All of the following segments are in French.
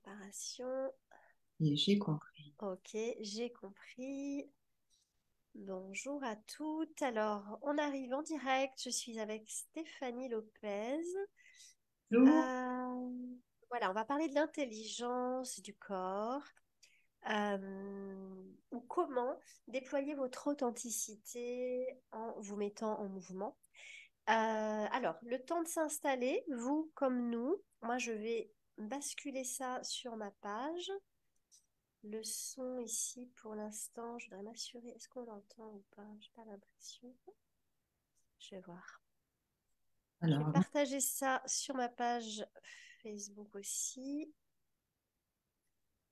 Préparation. Et j'ai compris. Ok, j'ai compris. Bonjour à toutes. Alors, on arrive en direct. Je suis avec Stéphanie Lopez. Bonjour. Euh, voilà, on va parler de l'intelligence du corps ou comment déployer votre authenticité en vous mettant en mouvement. Alors, le temps de s'installer, vous comme nous, moi je vais basculer ça sur ma page. Le son ici, pour l'instant, je voudrais m'assurer, est-ce qu'on l'entend ou pas? J'ai pas l'impression. Je vais voir. Je vais Alors, partager ça sur ma page Facebook aussi.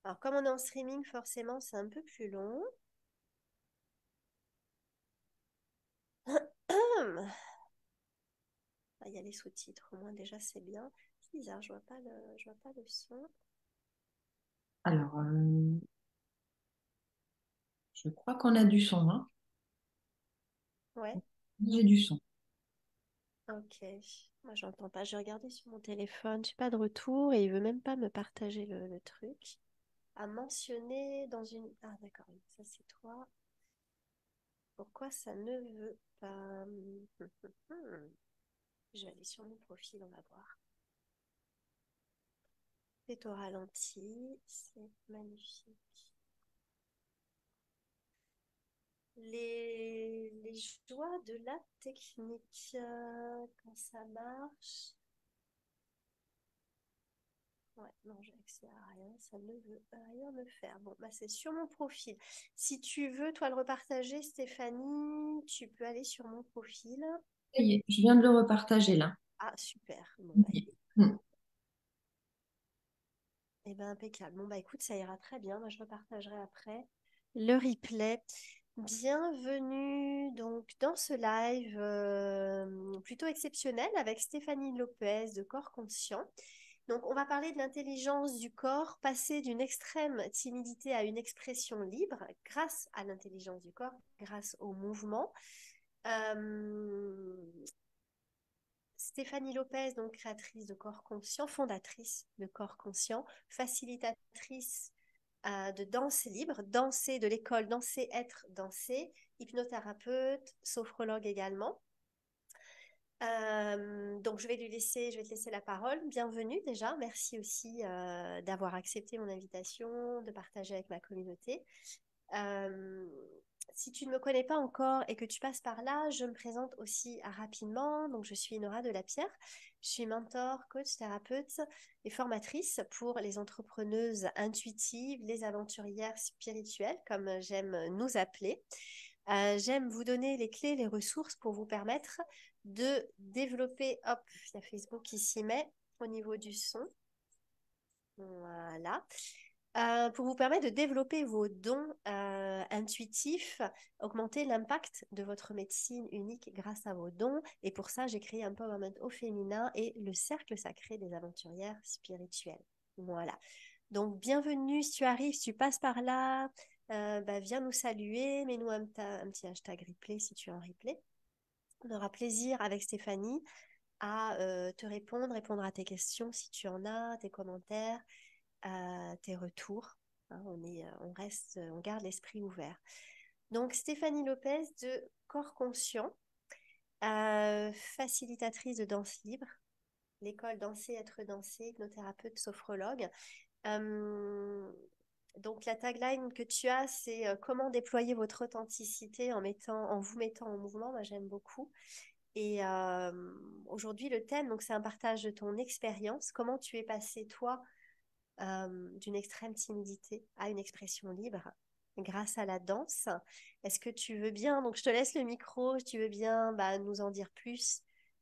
Alors, comme on est en streaming, forcément, c'est un peu plus long. Ah, il y a les sous-titres, au moins déjà c'est bien. C'est bizarre, je vois pas le son. alors, je crois qu'on a du son, hein. Ouais, J'ai du son. ok. Moi, j'entends pas. J'ai regardé sur mon téléphone, j'ai pas de retour et il veut même pas me partager le truc. À mentionner dans une. Ah, d'accord, oui, ça c'est toi. Pourquoi ça ne veut pas? Je vais aller sur mon profil, on va voir. C'est au ralenti, c'est magnifique. Les joies de la technique, quand ça marche. Ouais, non, j'ai accès à rien, ça ne veut rien me faire. Bon, bah c'est sur mon profil. Si tu veux, toi, le repartager, Stéphanie, tu peux aller sur mon profil. Ça y est, je viens de le repartager là. Ah, super. Bon, bah, Oui. Hmm. eh ben, impeccable. Bon, bah écoute, ça ira très bien. Moi, je repartagerai après le replay. Bienvenue donc dans ce live plutôt exceptionnel avec Stéphanie Lopez de Corps Conscient. Donc, on va parler de l'intelligence du corps, passer d'une extrême timidité à une expression libre grâce à l'intelligence du corps, grâce au mouvement. Euh, Stéphanie Lopez, donc créatrice de Corps Conscient, fondatrice de Corps Conscient, facilitatrice de danse libre, danser de l'école, danser, être, danser, hypnothérapeute, sophrologue également. Donc je vais te laisser la parole. Bienvenue déjà. Merci aussi d'avoir accepté mon invitation, de partager avec ma communauté. Euh, Si tu ne me connais pas encore et que tu passes par là, je me présente aussi rapidement. Donc, je suis Nora Delapierre. Je suis mentor, coach, thérapeute et formatrice pour les entrepreneuses intuitives, les aventurières spirituelles, comme j'aime nous appeler. J'aime vous donner les clés, les ressources pour vous permettre de développer, hop, il y a Facebook qui s'y met au niveau du son. Voilà. Pour vous permettre de développer vos dons intuitifs, augmenter l'impact de votre médecine unique grâce à vos dons. Et pour ça, j'ai créé un Empowerment au féminin et le cercle sacré des aventurières spirituelles. Voilà. Donc, bienvenue. Si tu arrives, si tu passes par là, bah, viens nous saluer. Mets-nous un petit hashtag replay si tu es en replay. On aura plaisir avec Stéphanie à te répondre, répondre à tes questions si tu en as, tes commentaires, tes retours. Hein, on reste, on garde l'esprit ouvert. Donc, Stéphanie Lopez de Corps Conscient, facilitatrice de danse libre, l'école Danser, être dansé, hypnothérapeute, sophrologue. Euh, donc, la tagline que tu as, c'est comment déployer votre authenticité en vous mettant en mouvement. Moi, j'aime beaucoup. Et aujourd'hui, le thème, donc, c'est un partage de ton expérience. Comment tu es passé, toi, d'une extrême timidité à une expression libre grâce à la danse. Est-ce que tu veux bien, donc je te laisse le micro, si tu veux bien bah, nous en dire plus,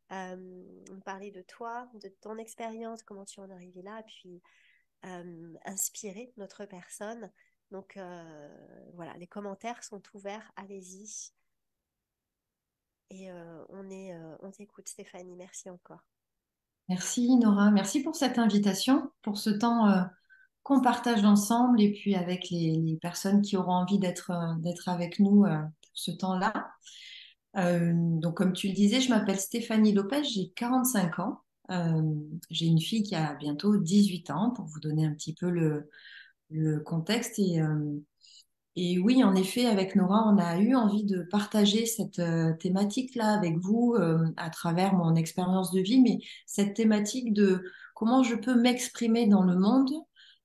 nous parler de toi, de ton expérience, comment tu en es arrivé là, puis inspirer notre personne. Donc voilà, les commentaires sont ouverts, allez-y. Et on t'écoute, Stéphanie. Merci encore. Merci Nora, merci pour cette invitation, pour ce temps qu'on partage ensemble et puis avec les personnes qui auront envie d'être avec nous pour ce temps-là. Donc comme tu le disais, je m'appelle Stéphanie Lopez, j'ai 45 ans. Euh, j'ai une fille qui a bientôt 18 ans, pour vous donner un petit peu le contexte. Et oui, en effet, avec Nora, on a eu envie de partager cette thématique-là avec vous à travers mon expérience de vie, mais cette thématique de comment je peux m'exprimer dans le monde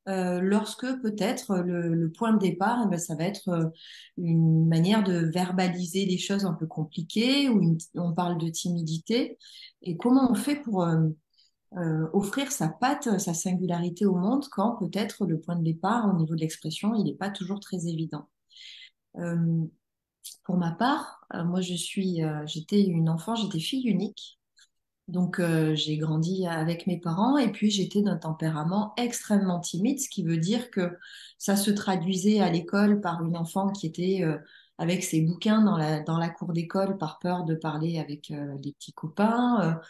lorsque peut-être le point de départ, eh ben, ça va être une manière de verbaliser des choses un peu compliquées, ou on parle de timidité, et comment on fait pour offrir sa patte, sa singularité au monde quand peut-être le point de départ au niveau de l'expression, il n'est pas toujours très évident. Euh, pour ma part, moi j'étais une enfant, j'étais fille unique. Donc j'ai grandi avec mes parents et puis j'étais d'un tempérament extrêmement timide, ce qui veut dire que ça se traduisait à l'école par une enfant qui était avec ses bouquins dans la cour d'école par peur de parler avec les petits copains.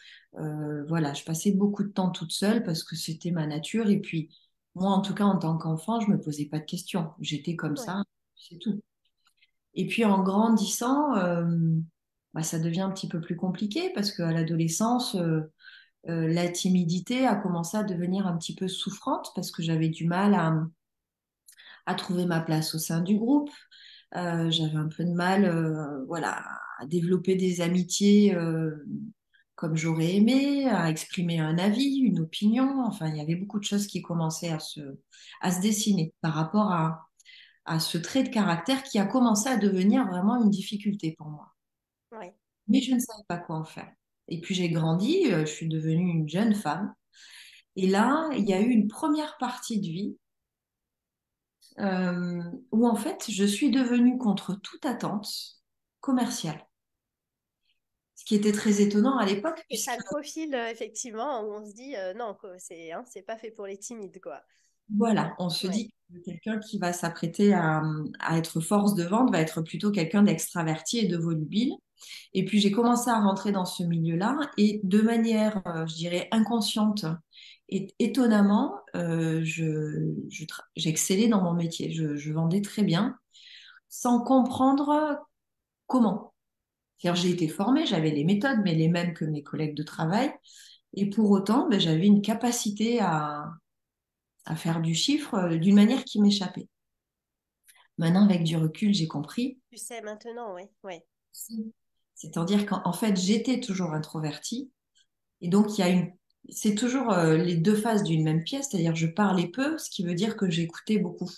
Voilà, je passais beaucoup de temps toute seule parce que c'était ma nature et puis moi en tout cas en tant qu'enfant, je me posais pas de questions. J'étais comme Ouais, ça, c'est tout. Et puis en grandissant, bah, ça devient un petit peu plus compliqué parce qu'à l'adolescence, la timidité a commencé à devenir un petit peu souffrante parce que j'avais du mal à trouver ma place au sein du groupe. J'avais un peu de mal, voilà, à développer des amitiés comme j'aurais aimé, à exprimer un avis, une opinion. Enfin, il y avait beaucoup de choses qui commençaient à se dessiner par rapport à ce trait de caractère qui a commencé à devenir vraiment une difficulté pour moi. ouais. Mais je ne savais pas quoi en faire. Et puis j'ai grandi, je suis devenue une jeune femme. Et là, il y a eu une première partie de vie où en fait, je suis devenue contre toute attente commerciale. Ce qui était très étonnant à l'époque, C'est ça puisque le profil, effectivement, où on se dit non, quoi, c'est pas fait pour les timides, quoi. voilà, on se Ouais, dit que quelqu'un qui va s'apprêter à être force de vente va être plutôt quelqu'un d'extraverti et de volubile. Et puis j'ai commencé à rentrer dans ce milieu-là et de manière, je dirais, inconsciente et étonnamment, j'excellais dans mon métier. Je vendais très bien sans comprendre comment. C'est-à-dire, j'ai été formée, j'avais les méthodes, mais les mêmes que mes collègues de travail. Et pour autant, ben, j'avais une capacité à faire du chiffre d'une manière qui m'échappait. Maintenant, avec du recul, j'ai compris. tu sais maintenant, ouais, ouais, C'est-à-dire qu'en fait, j'étais toujours introvertie. Et donc, il y a une... c'est toujours les deux faces d'une même pièce, c'est-à-dire je parlais peu, ce qui veut dire que j'écoutais beaucoup.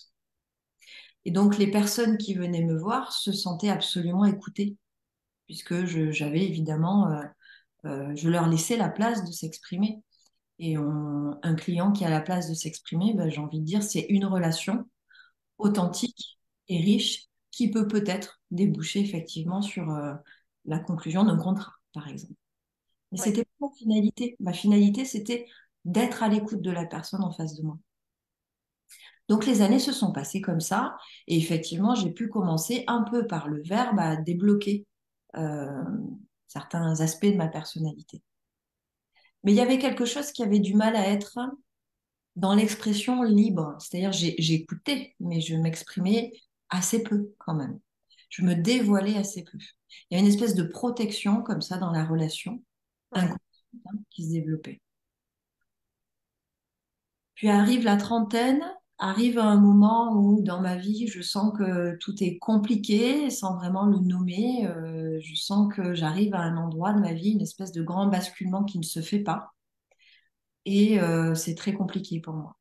Et donc, les personnes qui venaient me voir se sentaient absolument écoutées, puisque j'avais évidemment, je leur laissais la place de s'exprimer. Et un client qui a la place de s'exprimer, ben, j'ai envie de dire, c'est une relation authentique et riche qui peut peut-être déboucher effectivement sur la conclusion d'un contrat, par exemple. Mais ouais. c'était pas ma finalité. Ma finalité, c'était d'être à l'écoute de la personne en face de moi. Donc les années se sont passées comme ça, et effectivement, j'ai pu commencer un peu par le verbe à débloquer euh, certains aspects de ma personnalité. Mais il y avait quelque chose qui avait du mal à être dans l'expression libre, c'est-à-dire j'écoutais, mais je m'exprimais assez peu quand même. Je me dévoilais assez peu. Il y a une espèce de protection comme ça dans la relation Ouais. inconsciente qui se développait. Puis arrive la trentaine, arrive un moment où dans ma vie, je sens que tout est compliqué sans vraiment le nommer. Je sens que j'arrive à un endroit de ma vie, une espèce de grand basculement qui ne se fait pas. Et c'est très compliqué pour moi.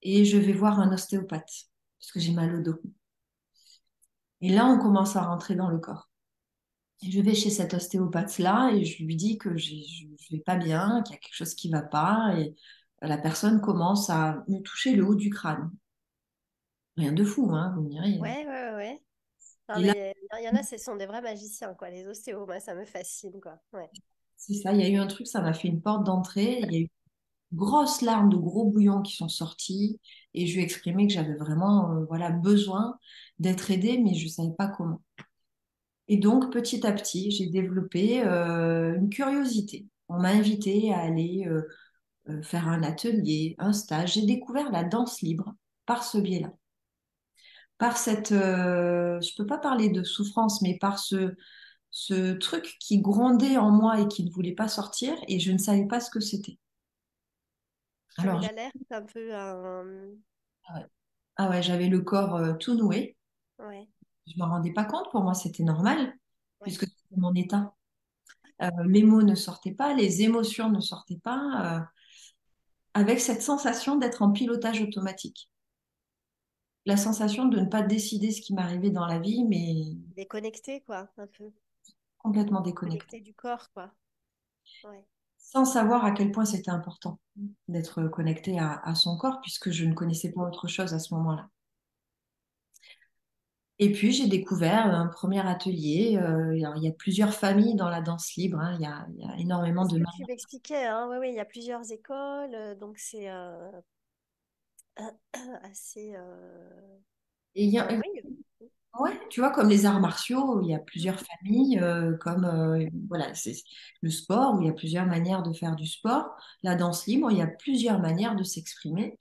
Et je vais voir un ostéopathe parce que j'ai mal au dos. Et là, on commence à rentrer dans le corps. Et je vais chez cet ostéopathe-là et je lui dis que je vais pas bien, qu'il y a quelque chose qui va pas. Et la personne commence à me toucher le haut du crâne. Rien de fou, hein, vous me direz. Ouais, ouais, ouais, ouais. Non, Et là, mais il y en a, ce sont des vrais magiciens, quoi. Les ostéos, moi, ça me fascine, quoi. Ouais. c'est ça, il y a eu un truc, ça m'a fait une porte d'entrée. Il y a eu de grosses larmes de gros bouillons qui sont sorties et je lui ai exprimé que j'avais vraiment voilà, besoin d'être aidée, mais je ne savais pas comment. Et donc, petit à petit, j'ai développé une curiosité. On m'a invité à aller faire un atelier, un stage. J'ai découvert la danse libre par ce biais-là. Par cette, je peux pas parler de souffrance, mais par ce truc qui grondait en moi et qui ne voulait pas sortir et je ne savais pas ce que c'était. Comme Alors, une alerte, un peu un... ah ouais, ah ouais, j'avais le corps tout noué. Ouais, Je ne me rendais pas compte, pour moi c'était normal, ouais. puisque c'était mon état. Les mots ne sortaient pas, les émotions ne sortaient pas, avec cette sensation d'être en pilotage automatique. La sensation de ne pas décider ce qui m'arrivait dans la vie, mais Déconnecté, quoi, un peu. complètement déconnectée, Connecté du corps, quoi. Ouais. sans savoir à quel point c'était important d'être connecté à son corps, puisque je ne connaissais pas autre chose à ce moment-là. Et puis, j'ai découvert un premier atelier. Alors, il y a plusieurs familles dans la danse libre, hein. Il y a énormément C'est ce de que manières. tu m'expliquais, hein. Oui, oui, il y a plusieurs écoles, donc c'est assez... Et il y a, oui, ouais, tu vois, comme les arts martiaux, il y a mm, plusieurs familles, comme voilà, c'est le sport, où il y a plusieurs manières de faire du sport. La danse libre, il y a plusieurs manières de s'exprimer.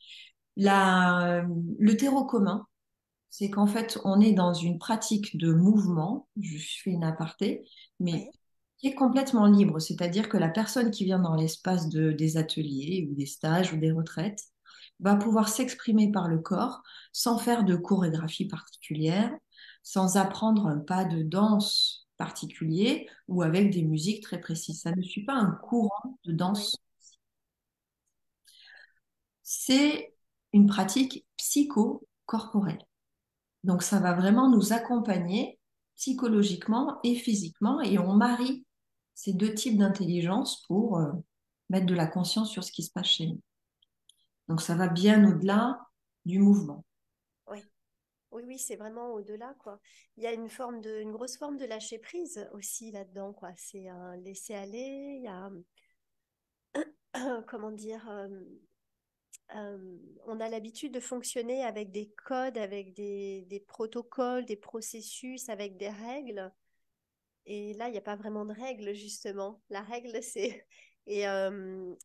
La, le terreau commun, c'est qu'en fait, on est dans une pratique de mouvement, je fais une aparté, mais ouais, qui est complètement libre. C'est-à-dire que la personne qui vient dans l'espace des ateliers ou des stages ou des retraites va pouvoir s'exprimer par le corps sans faire de chorégraphie particulière, sans apprendre un pas de danse particulier ou avec des musiques très précises. Ça ne suit pas un courant de ouais, danse. C'est une pratique psycho-corporelle. Donc, ça va vraiment nous accompagner psychologiquement et physiquement et on marie ces deux types d'intelligence pour mettre de la conscience sur ce qui se passe chez nous. Donc, ça va bien au-delà du mouvement. ouais. Oui, oui, c'est vraiment au-delà, quoi. Il y a une grosse forme de lâcher prise aussi là-dedans, quoi. C'est un laisser aller, il y a, comment dire, on a l'habitude de fonctionner avec des codes, avec des protocoles, des processus, avec des règles. Et là, il n'y a pas vraiment de règles, justement. La règle, c'est... Et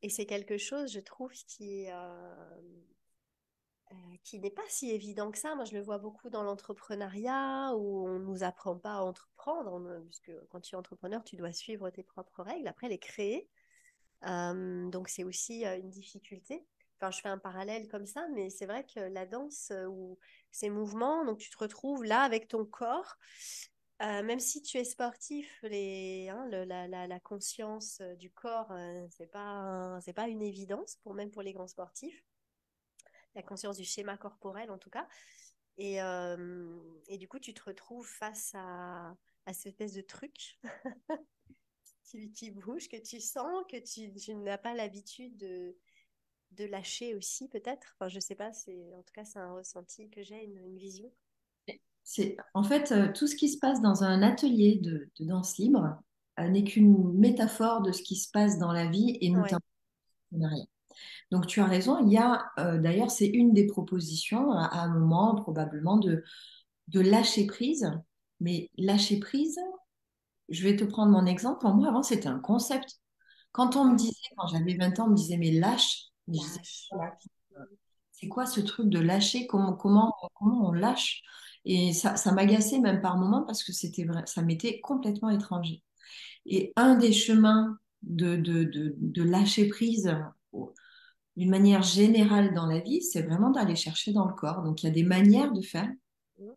c'est quelque chose, je trouve, qui n'est pas si évident que ça. Moi, je le vois beaucoup dans l'entrepreneuriat où on ne nous apprend pas à entreprendre, puisque quand tu es entrepreneur, tu dois suivre tes propres règles, après les créer. Donc, c'est aussi une difficulté. Enfin, je fais un parallèle comme ça, mais c'est vrai que la danse ou ces mouvements, donc tu te retrouves là avec ton corps. Même si tu es sportif, la conscience du corps, c'est pas une évidence, même pour les grands sportifs la conscience du schéma corporel en tout cas. Et du coup, tu te retrouves face à cette espèce de truc qui bouge, que tu sens, tu n'as pas l'habitude de lâcher aussi peut-être. Enfin, je sais pas, en tout cas, c'est un ressenti que j'ai, une vision. C'est, en fait, tout ce qui se passe dans un atelier de danse libre n'est qu'une métaphore de ce qui se passe dans la vie et Ouais, notamment en arrière. Donc, tu as raison. Il y a, d'ailleurs, c'est une des propositions à un moment probablement de lâcher prise. Mais lâcher prise, je vais te prendre mon exemple. Pour moi, avant, c'était un concept. Quand on me ouais, disait, quand j'avais 20 ans, on me disait, mais lâche. Mais je disais, lâche. voilà, c'est quoi ce truc de lâcher? Comment on lâche? Et ça m'agaçait même par moments parce que c'était vrai, ça m'était complètement étranger. Et un des chemins de lâcher prise d'une manière générale dans la vie, c'est vraiment d'aller chercher dans le corps. Donc, il y a des manières de faire. Mm.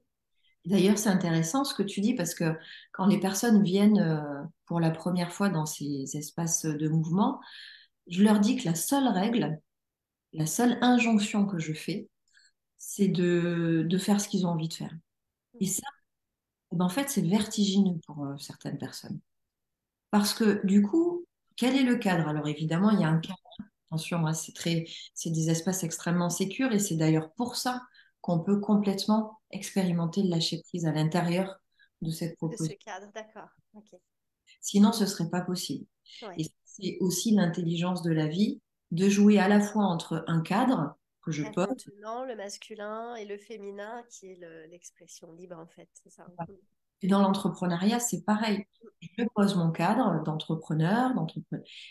D'ailleurs, c'est intéressant ce que tu dis parce que quand les personnes viennent pour la première fois dans ces espaces de mouvement, je leur dis que la seule règle, la seule injonction que je fais, c'est de faire ce qu'ils ont envie de faire. Et ça, eh ben, en fait, c'est vertigineux pour certaines personnes. Parce que du coup, quel est le cadre? Alors évidemment, il y a un cadre. Attention, hein, c'est des espaces extrêmement sécurs et c'est d'ailleurs pour ça qu'on peut complètement expérimenter le lâcher prise à l'intérieur de cette De ce proposition. cadre, d'accord. Ok. Sinon, ce serait pas possible. Ouais. Et c'est aussi l'intelligence de la vie de jouer à la fois entre un cadre que je Très pose. contenant, le masculin et le féminin qui est l'expression libre en fait, c'est ça. Mm. Et dans l'entrepreneuriat, c'est pareil. Je pose mon cadre d'entrepreneur.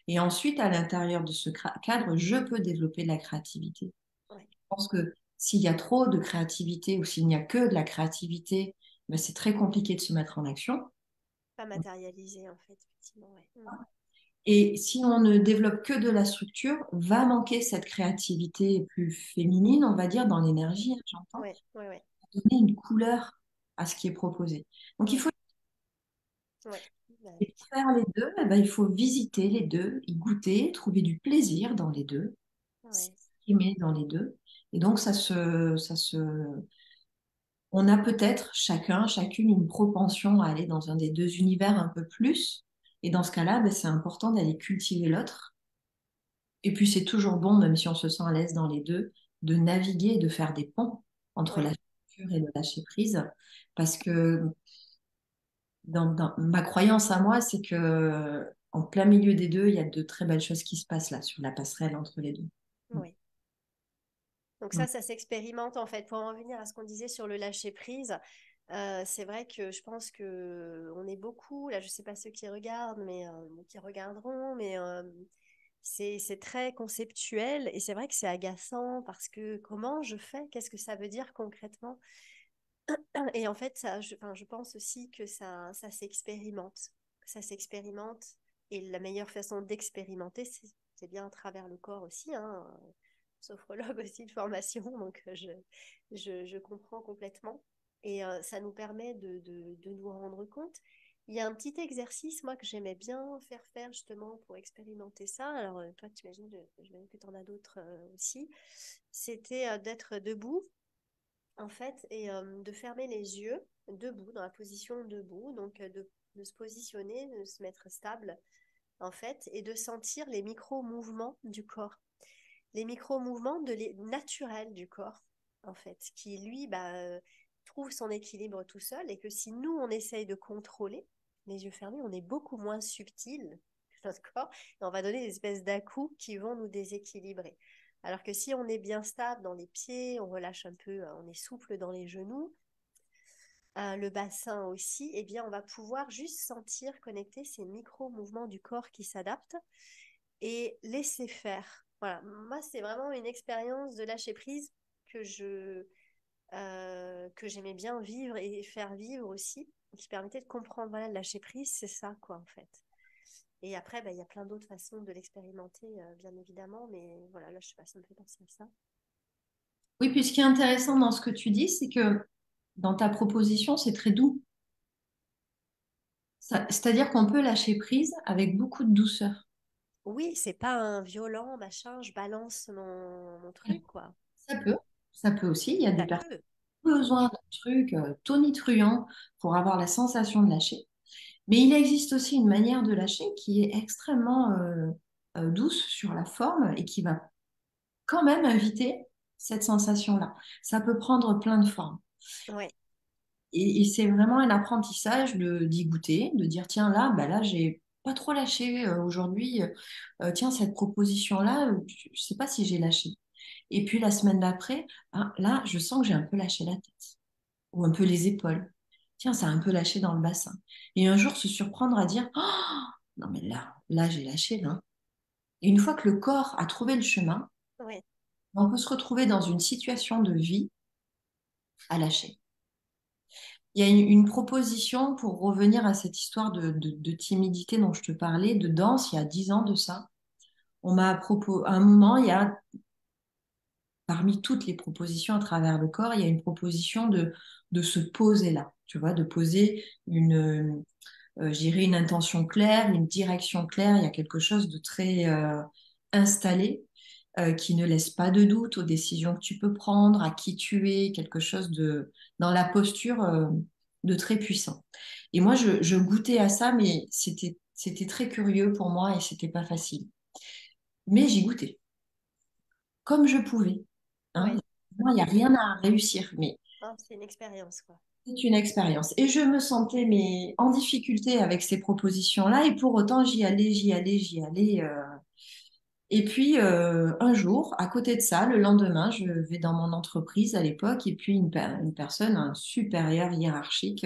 Et ensuite, à l'intérieur de ce cadre, je peux développer de la créativité. Ouais. Je pense que s'il y a trop de créativité ou s'il n'y a que de la créativité, ben, c'est très compliqué de se mettre en action. Pas matérialisé, en fait, effectivement, ouais. Et si on ne développe que de la structure, va manquer cette créativité plus féminine, on va dire, dans l'énergie, hein, j'entends, Ouais, ouais, ouais, donner une couleur à ce qui est proposé. Donc il ouais, faut ouais. Bah et oui. pour faire les deux, eh ben, il faut visiter les deux, y goûter, trouver du plaisir dans les deux, Ouais, s'exprimer dans les deux. Et donc on a peut-être chacun, chacune une propension à aller dans un des deux univers un peu plus. Et dans ce cas-là, ben, c'est important d'aller cultiver l'autre. Et puis c'est toujours bon, même si on se sent à l'aise dans les deux, de naviguer et de faire des ponts entre la ouais. structure et le lâcher prise. Parce que dans ma croyance à moi, c'est que en plein milieu des deux, il y a de très belles choses qui se passent là, sur la passerelle entre les deux. Ouais. Donc Mm. ça s'expérimente en fait. Pour en revenir à ce qu'on disait sur le lâcher prise, c'est vrai que je pense que on est beaucoup là. Je sais pas ceux qui regardent, mais qui regarderont, mais c'est très conceptuel et c'est vrai que c'est agaçant parce que comment je fais? Qu'est-ce que ça veut dire concrètement? Et en fait, enfin, je pense aussi que ça s'expérimente. Ça s'expérimente. Et la meilleure façon d'expérimenter, c'est bien à travers le corps aussi, hein. Sophrologue aussi de formation, donc je comprends complètement. Et ça nous permet de nous rendre compte. Il y a un petit exercice, moi, que j'aimais bien faire justement pour expérimenter ça. Alors, toi, j'imagine que tu en as d'autres aussi. C'était d'être debout en fait, et de fermer les yeux debout, dans la position debout, donc de se positionner, de se mettre stable, en fait, et de sentir les micro-mouvements du corps. Les micro-mouvements naturels du corps, en fait, qui, lui, trouve son équilibre tout seul, et que si nous, on essaye de contrôler, les yeux fermés, on est beaucoup moins subtil que notre corps, et on va donner des espèces d'à-coups qui vont nous déséquilibrer. Alors que si on est bien stable dans les pieds, on relâche un peu, on est souple dans les genoux, le bassin aussi, eh bien, on va pouvoir juste sentir, connecter ces micro-mouvements du corps qui s'adaptent et laisser faire. Voilà, moi, c'est vraiment une expérience de lâcher prise que que j'aimais bien vivre et faire vivre aussi, qui permettait de comprendre, voilà, le lâcher prise, c'est ça, quoi, en fait. Et après, il y a plein d'autres façons de l'expérimenter, bien évidemment, mais voilà, là, je sais pas, ça me fait penser à ça. Oui, puis ce qui est intéressant dans ce que tu dis, c'est que dans ta proposition, c'est très doux. C'est-à-dire qu'on peut lâcher prise avec beaucoup de douceur. Oui, c'est pas un violent, machin, je balance mon truc, quoi. Ça peut, ça peut aussi. Il y a des Ça personnes peut. qui ont besoin d'un truc tonitruant pour avoir la sensation de lâcher. Mais il existe aussi une manière de lâcher qui est extrêmement douce sur la forme et qui va quand même inviter cette sensation-là. Ça peut prendre plein de formes. Ouais, Et c'est vraiment un apprentissage d'y goûter, de dire, tiens, là, bah là, j'ai pas trop lâché aujourd'hui. Tiens, cette proposition-là, je sais pas si j'ai lâché. Et puis la semaine d'après, ah, là, je sens que j'ai un peu lâché la tête ou un peu les épaules. Tiens, ça a un peu lâché dans le bassin. Et un jour, se surprendre à dire, oh, non, mais là, j'ai lâché, là. Et une fois que le corps a trouvé le chemin, ouais, on peut se retrouver dans une situation de vie à lâcher. Il y a une proposition pour revenir à cette histoire de timidité dont je te parlais, de danse, il y a 10 ans de ça. On m'a à un moment, il y a, parmi toutes les propositions à travers le corps, il y a une proposition de se poser là, tu vois, de poser je dirais une intention claire, une direction claire. Il y a quelque chose de très installé qui ne laisse pas de doute aux décisions que tu peux prendre, à qui tu es, quelque chose dans la posture de très puissant. Et moi, je goûtais à ça, mais c'était très curieux pour moi et c'était pas facile. Mais j'y goûtais comme je pouvais. Hein. ouais. Moi, il n'y a rien à réussir, mais Non, c'est une expérience, quoi. c'est une expérience. Et je me sentais mais en difficulté avec ces propositions-là, et pour autant, j'y allais, j'y allais, j'y allais. Et puis, un jour, à côté de ça, le lendemain, je vais dans mon entreprise à l'époque, et puis une personne, un supérieur hiérarchique,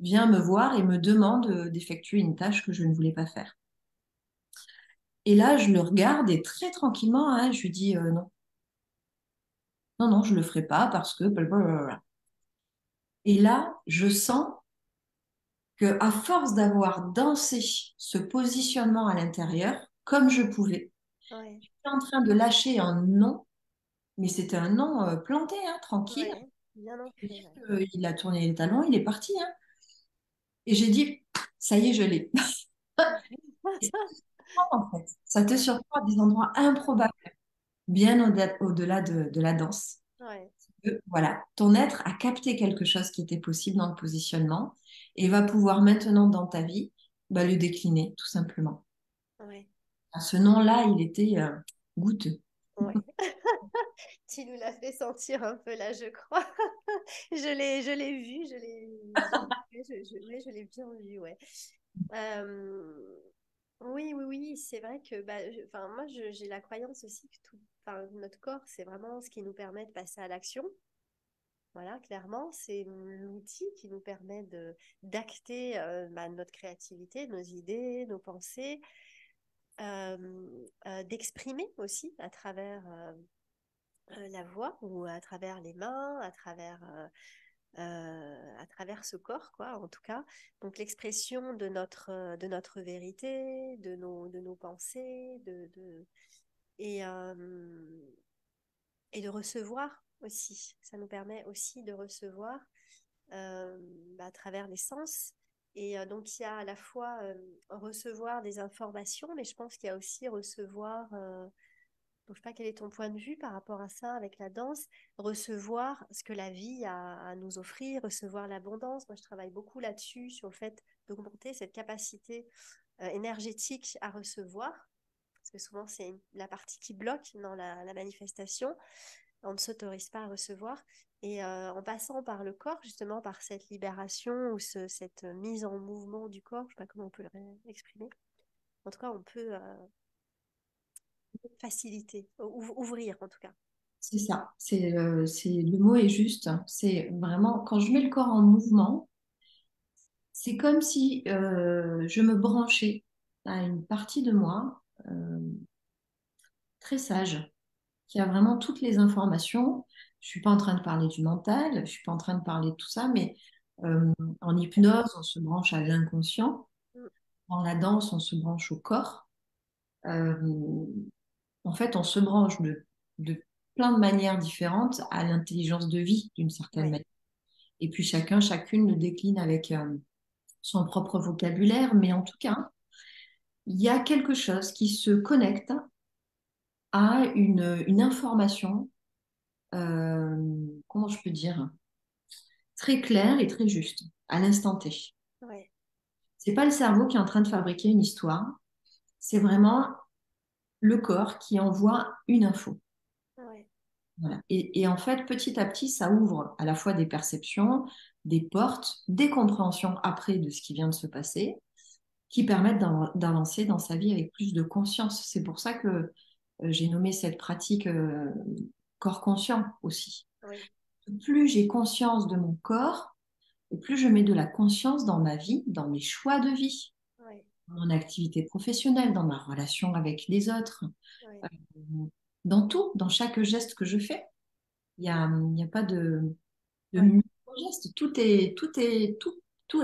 vient me voir et me demande d'effectuer une tâche que je ne voulais pas faire. Et là, je le regarde et très tranquillement, hein, je lui dis non, non, non, je le ferai pas parce que blablabla. Et là, je sens que à force d'avoir dansé ce positionnement à l'intérieur, comme je pouvais, Ouais, j'étais en train de lâcher un non, mais c'était un non planté, hein, tranquille. ouais, bien ancré, ouais. Il a tourné les talons, il est parti, hein. Et j'ai dit, ça y est, je l'ai. Et ça te surprend, en fait. Ça te Ouais, surprend à des endroits improbables, bien au-delà de la danse. ouais, Voilà, ton être a capté quelque chose qui était possible dans le positionnement et va pouvoir maintenant dans ta vie bah, le décliner, tout simplement. ouais, Ah, ce nom-là, il était goûteux. ouais. Tu nous l'as fait sentir un peu là, je crois. Je l'ai vu, ouais, je l'ai bien vu, ouais. Euh, oui, oui, oui, c'est vrai que bah, enfin, moi, j'ai la croyance aussi que tout, enfin, notre corps, c'est vraiment ce qui nous permet de passer à l'action. Voilà, clairement, c'est l'outil qui nous permet d'acter bah, notre créativité, nos idées, nos pensées, d'exprimer aussi à travers la voix ou à travers les mains, à travers ce corps, quoi, en tout cas. Donc l'expression de notre vérité, de nos pensées, et, euh, et de recevoir aussi. Ça nous permet aussi de recevoir euh, à travers les sens. Et donc il y a à la fois recevoir des informations, mais je pense qu'il y a aussi recevoir donc, je ne sais pas quel est ton point de vue par rapport à ça avec la danse, recevoir ce que la vie a à nous offrir, recevoir l'abondance. Moi, je travaille beaucoup là-dessus, sur le fait d'augmenter cette capacité énergétique à recevoir, parce que souvent, c'est la partie qui bloque dans la manifestation. On ne s'autorise pas à recevoir. Et en passant par le corps, justement, par cette libération ou cette mise en mouvement du corps, je ne sais pas comment on peut l'exprimer. En tout cas, on peut faciliter, ouvrir en tout cas. C'est ça, le mot est juste. C'est vraiment, quand je mets le corps en mouvement, c'est comme si je me branchais à une partie de moi très sage, qui a vraiment toutes les informations. Je suis pas en train de parler du mental, je suis pas en train de parler de tout ça, mais euh, en hypnose, on se branche à l'inconscient. Mm. Dans la danse, on se branche au corps. Euh, En fait, on se branche de plein de manières différentes à l'intelligence de vie, d'une certaine Ouais, manière. Et puis chacune le décline avec son propre vocabulaire, mais en tout cas, il y a quelque chose qui se connecte à une information, comment je peux dire, très claire et très juste, à l'instant T. ouais, C'est pas le cerveau qui est en train de fabriquer une histoire, c'est vraiment le corps qui envoie une info. ouais, Voilà. Et en fait, petit à petit, ça ouvre à la fois des perceptions, des portes, des compréhensions après de ce qui vient de se passer, qui permettent d'avancer dans sa vie avec plus de conscience. C'est pour ça que j'ai nommé cette pratique corps conscient aussi. oui, Plus j'ai conscience de mon corps, et plus je mets de la conscience dans ma vie, dans mes choix de vie, ouais, dans mon activité professionnelle, dans ma relation avec les autres, ouais, dans tout, dans chaque geste que je fais. Il y a pas de ouais, micro-gestes. Tout est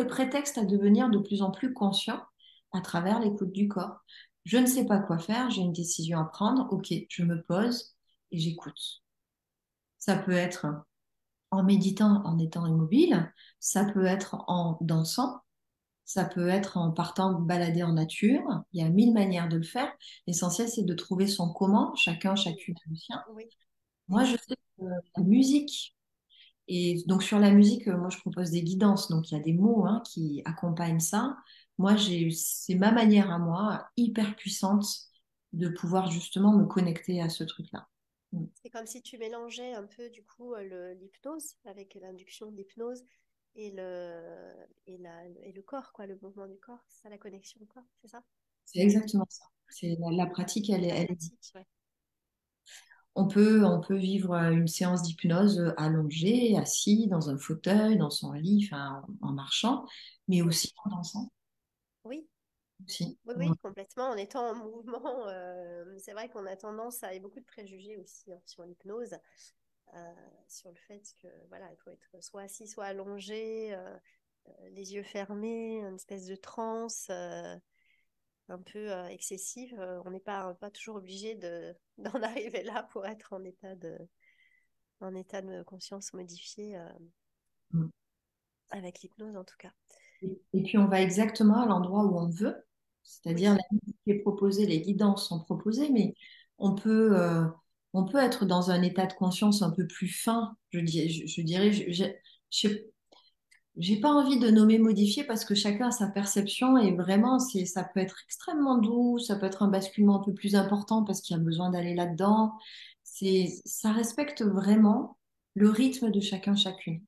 prétexte à devenir de plus en plus conscient à travers l'écoute du corps. Je ne sais pas quoi faire, j'ai une décision à prendre. Ok, je me pose et j'écoute. Ça peut être en méditant, en étant immobile. Ça peut être en dansant. Ça peut être en partant balader en nature. Il y a mille manières de le faire. L'essentiel, c'est de trouver son comment. Chacune a le sien. oui, Moi, je sais exact. que la musique, et donc sur la musique, moi je propose des guidances, donc il y a des mots hein, qui accompagnent ça. Moi, c'est ma manière à moi, hyper puissante, de pouvoir justement me connecter à ce truc-là. Mm. C'est comme si tu mélangeais un peu du coup l'hypnose avec l'induction de l'hypnose et le corps, quoi, le mouvement du corps, c'est ça la connexion au corps, c'est ça? C'est exactement ça. C'est la pratique, La elle est. pratique, ouais. On peut vivre une séance d'hypnose allongé, assis, dans un fauteuil, dans son lit, enfin, en marchant, mais Oui, aussi en dansant. oui, Aussi. oui, Ouais. oui, complètement. En étant en mouvement, c'est vrai qu'on a tendance à y beaucoup de préjugés aussi hein, sur l'hypnose, sur le fait que voilà, il faut être soit assis, soit allongé. les yeux fermés, une espèce de transe un peu excessive. On n'est pas toujours obligé d'en arriver là pour être en état de conscience modifié avec l'hypnose en tout cas. Et puis on va exactement à l'endroit où on veut, c'est-à-dire Oui, la musique qui est proposée, les guidances sont proposées, mais on peut, euh, on peut être dans un état de conscience un peu plus fin, je dirais, j'ai j'ai pas envie de nommer modifié parce que chacun a sa perception et vraiment, ça peut être extrêmement doux, ça peut être un basculement un peu plus important parce qu'il y a besoin d'aller là-dedans. Ça respecte vraiment le rythme de chacun, chacune.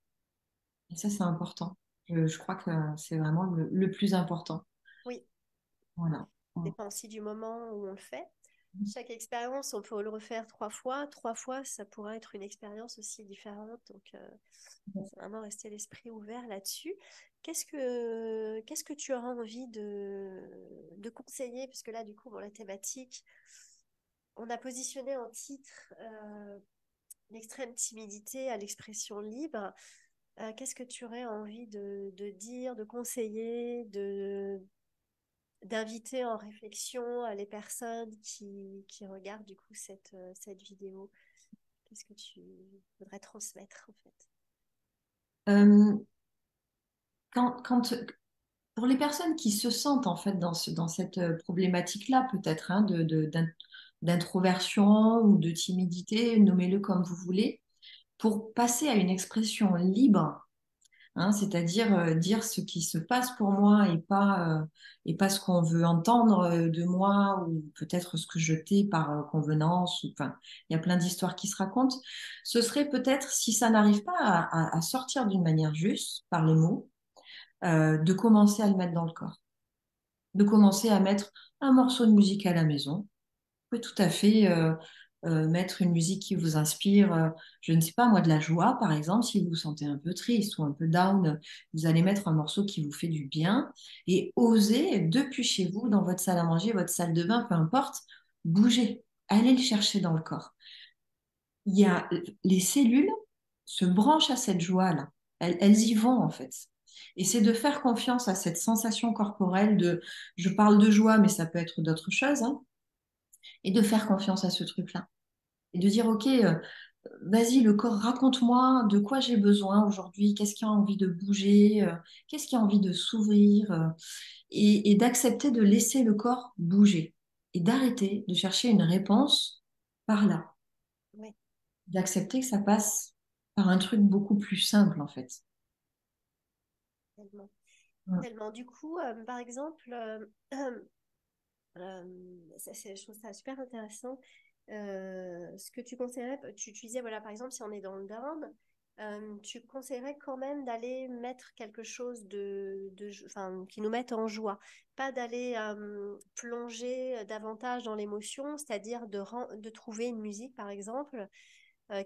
Et ça, c'est important. Je crois que c'est vraiment le plus important. oui, Voilà. dépend aussi du moment où on le fait. Chaque expérience, on peut le refaire 3 fois. 3 fois, ça pourrait être une expérience aussi différente. Donc, c'est vraiment rester l'esprit ouvert là-dessus. Qu'est-ce que tu auras envie de conseiller? Parce que là, du coup, bon, la thématique, on a positionné en titre l'extrême timidité à l'expression libre. Qu'est-ce que tu aurais envie de dire, de conseiller, d'inviter en réflexion les personnes qui regardent du coup cette vidéo? Qu'est-ce que tu voudrais transmettre en fait? Euh, quand, pour les personnes qui se sentent en fait dans cette problématique-là, peut-être d'introversion ou de timidité, nommez-le comme vous voulez, pour passer à une expression libre, hein, c'est-à-dire dire ce qui se passe pour moi et pas ce qu'on veut entendre de moi ou peut-être ce que je tais par convenance. Enfin, il y a plein d'histoires qui se racontent. Ce serait peut-être, si ça n'arrive pas à sortir d'une manière juste par les mots, de commencer à le mettre dans le corps, de commencer à mettre un morceau de musique à la maison. Vous pouvez tout à fait mettre une musique qui vous inspire, je ne sais pas moi, de la joie, par exemple, si vous vous sentez un peu triste ou un peu down, vous allez mettre un morceau qui vous fait du bien et oser, depuis chez vous, dans votre salle à manger, votre salle de bain, peu importe, bouger, allez le chercher dans le corps. Il y a les cellules se branchent à cette joie-là. Elles y vont en fait. Et c'est de faire confiance à cette sensation corporelle de, je parle de joie, mais ça peut être d'autres choses, hein, et de faire confiance à ce truc-là. Et de dire, OK, vas-y, le corps, raconte-moi de quoi j'ai besoin aujourd'hui, qu'est-ce qui a envie de bouger, qu'est-ce qui a envie de s'ouvrir, et d'accepter de laisser le corps bouger et d'arrêter de chercher une réponse par là, Oui, d'accepter que ça passe par un truc beaucoup plus simple en fait. tellement. Mm. Tellement. Du coup, par exemple, je trouve ça super intéressant. Ce que tu conseillerais, tu disais, voilà, par exemple, si on est dans le down, tu conseillerais quand même d'aller mettre quelque chose enfin, qui nous mette en joie, pas d'aller plonger davantage dans l'émotion, c'est-à-dire de trouver une musique, par exemple,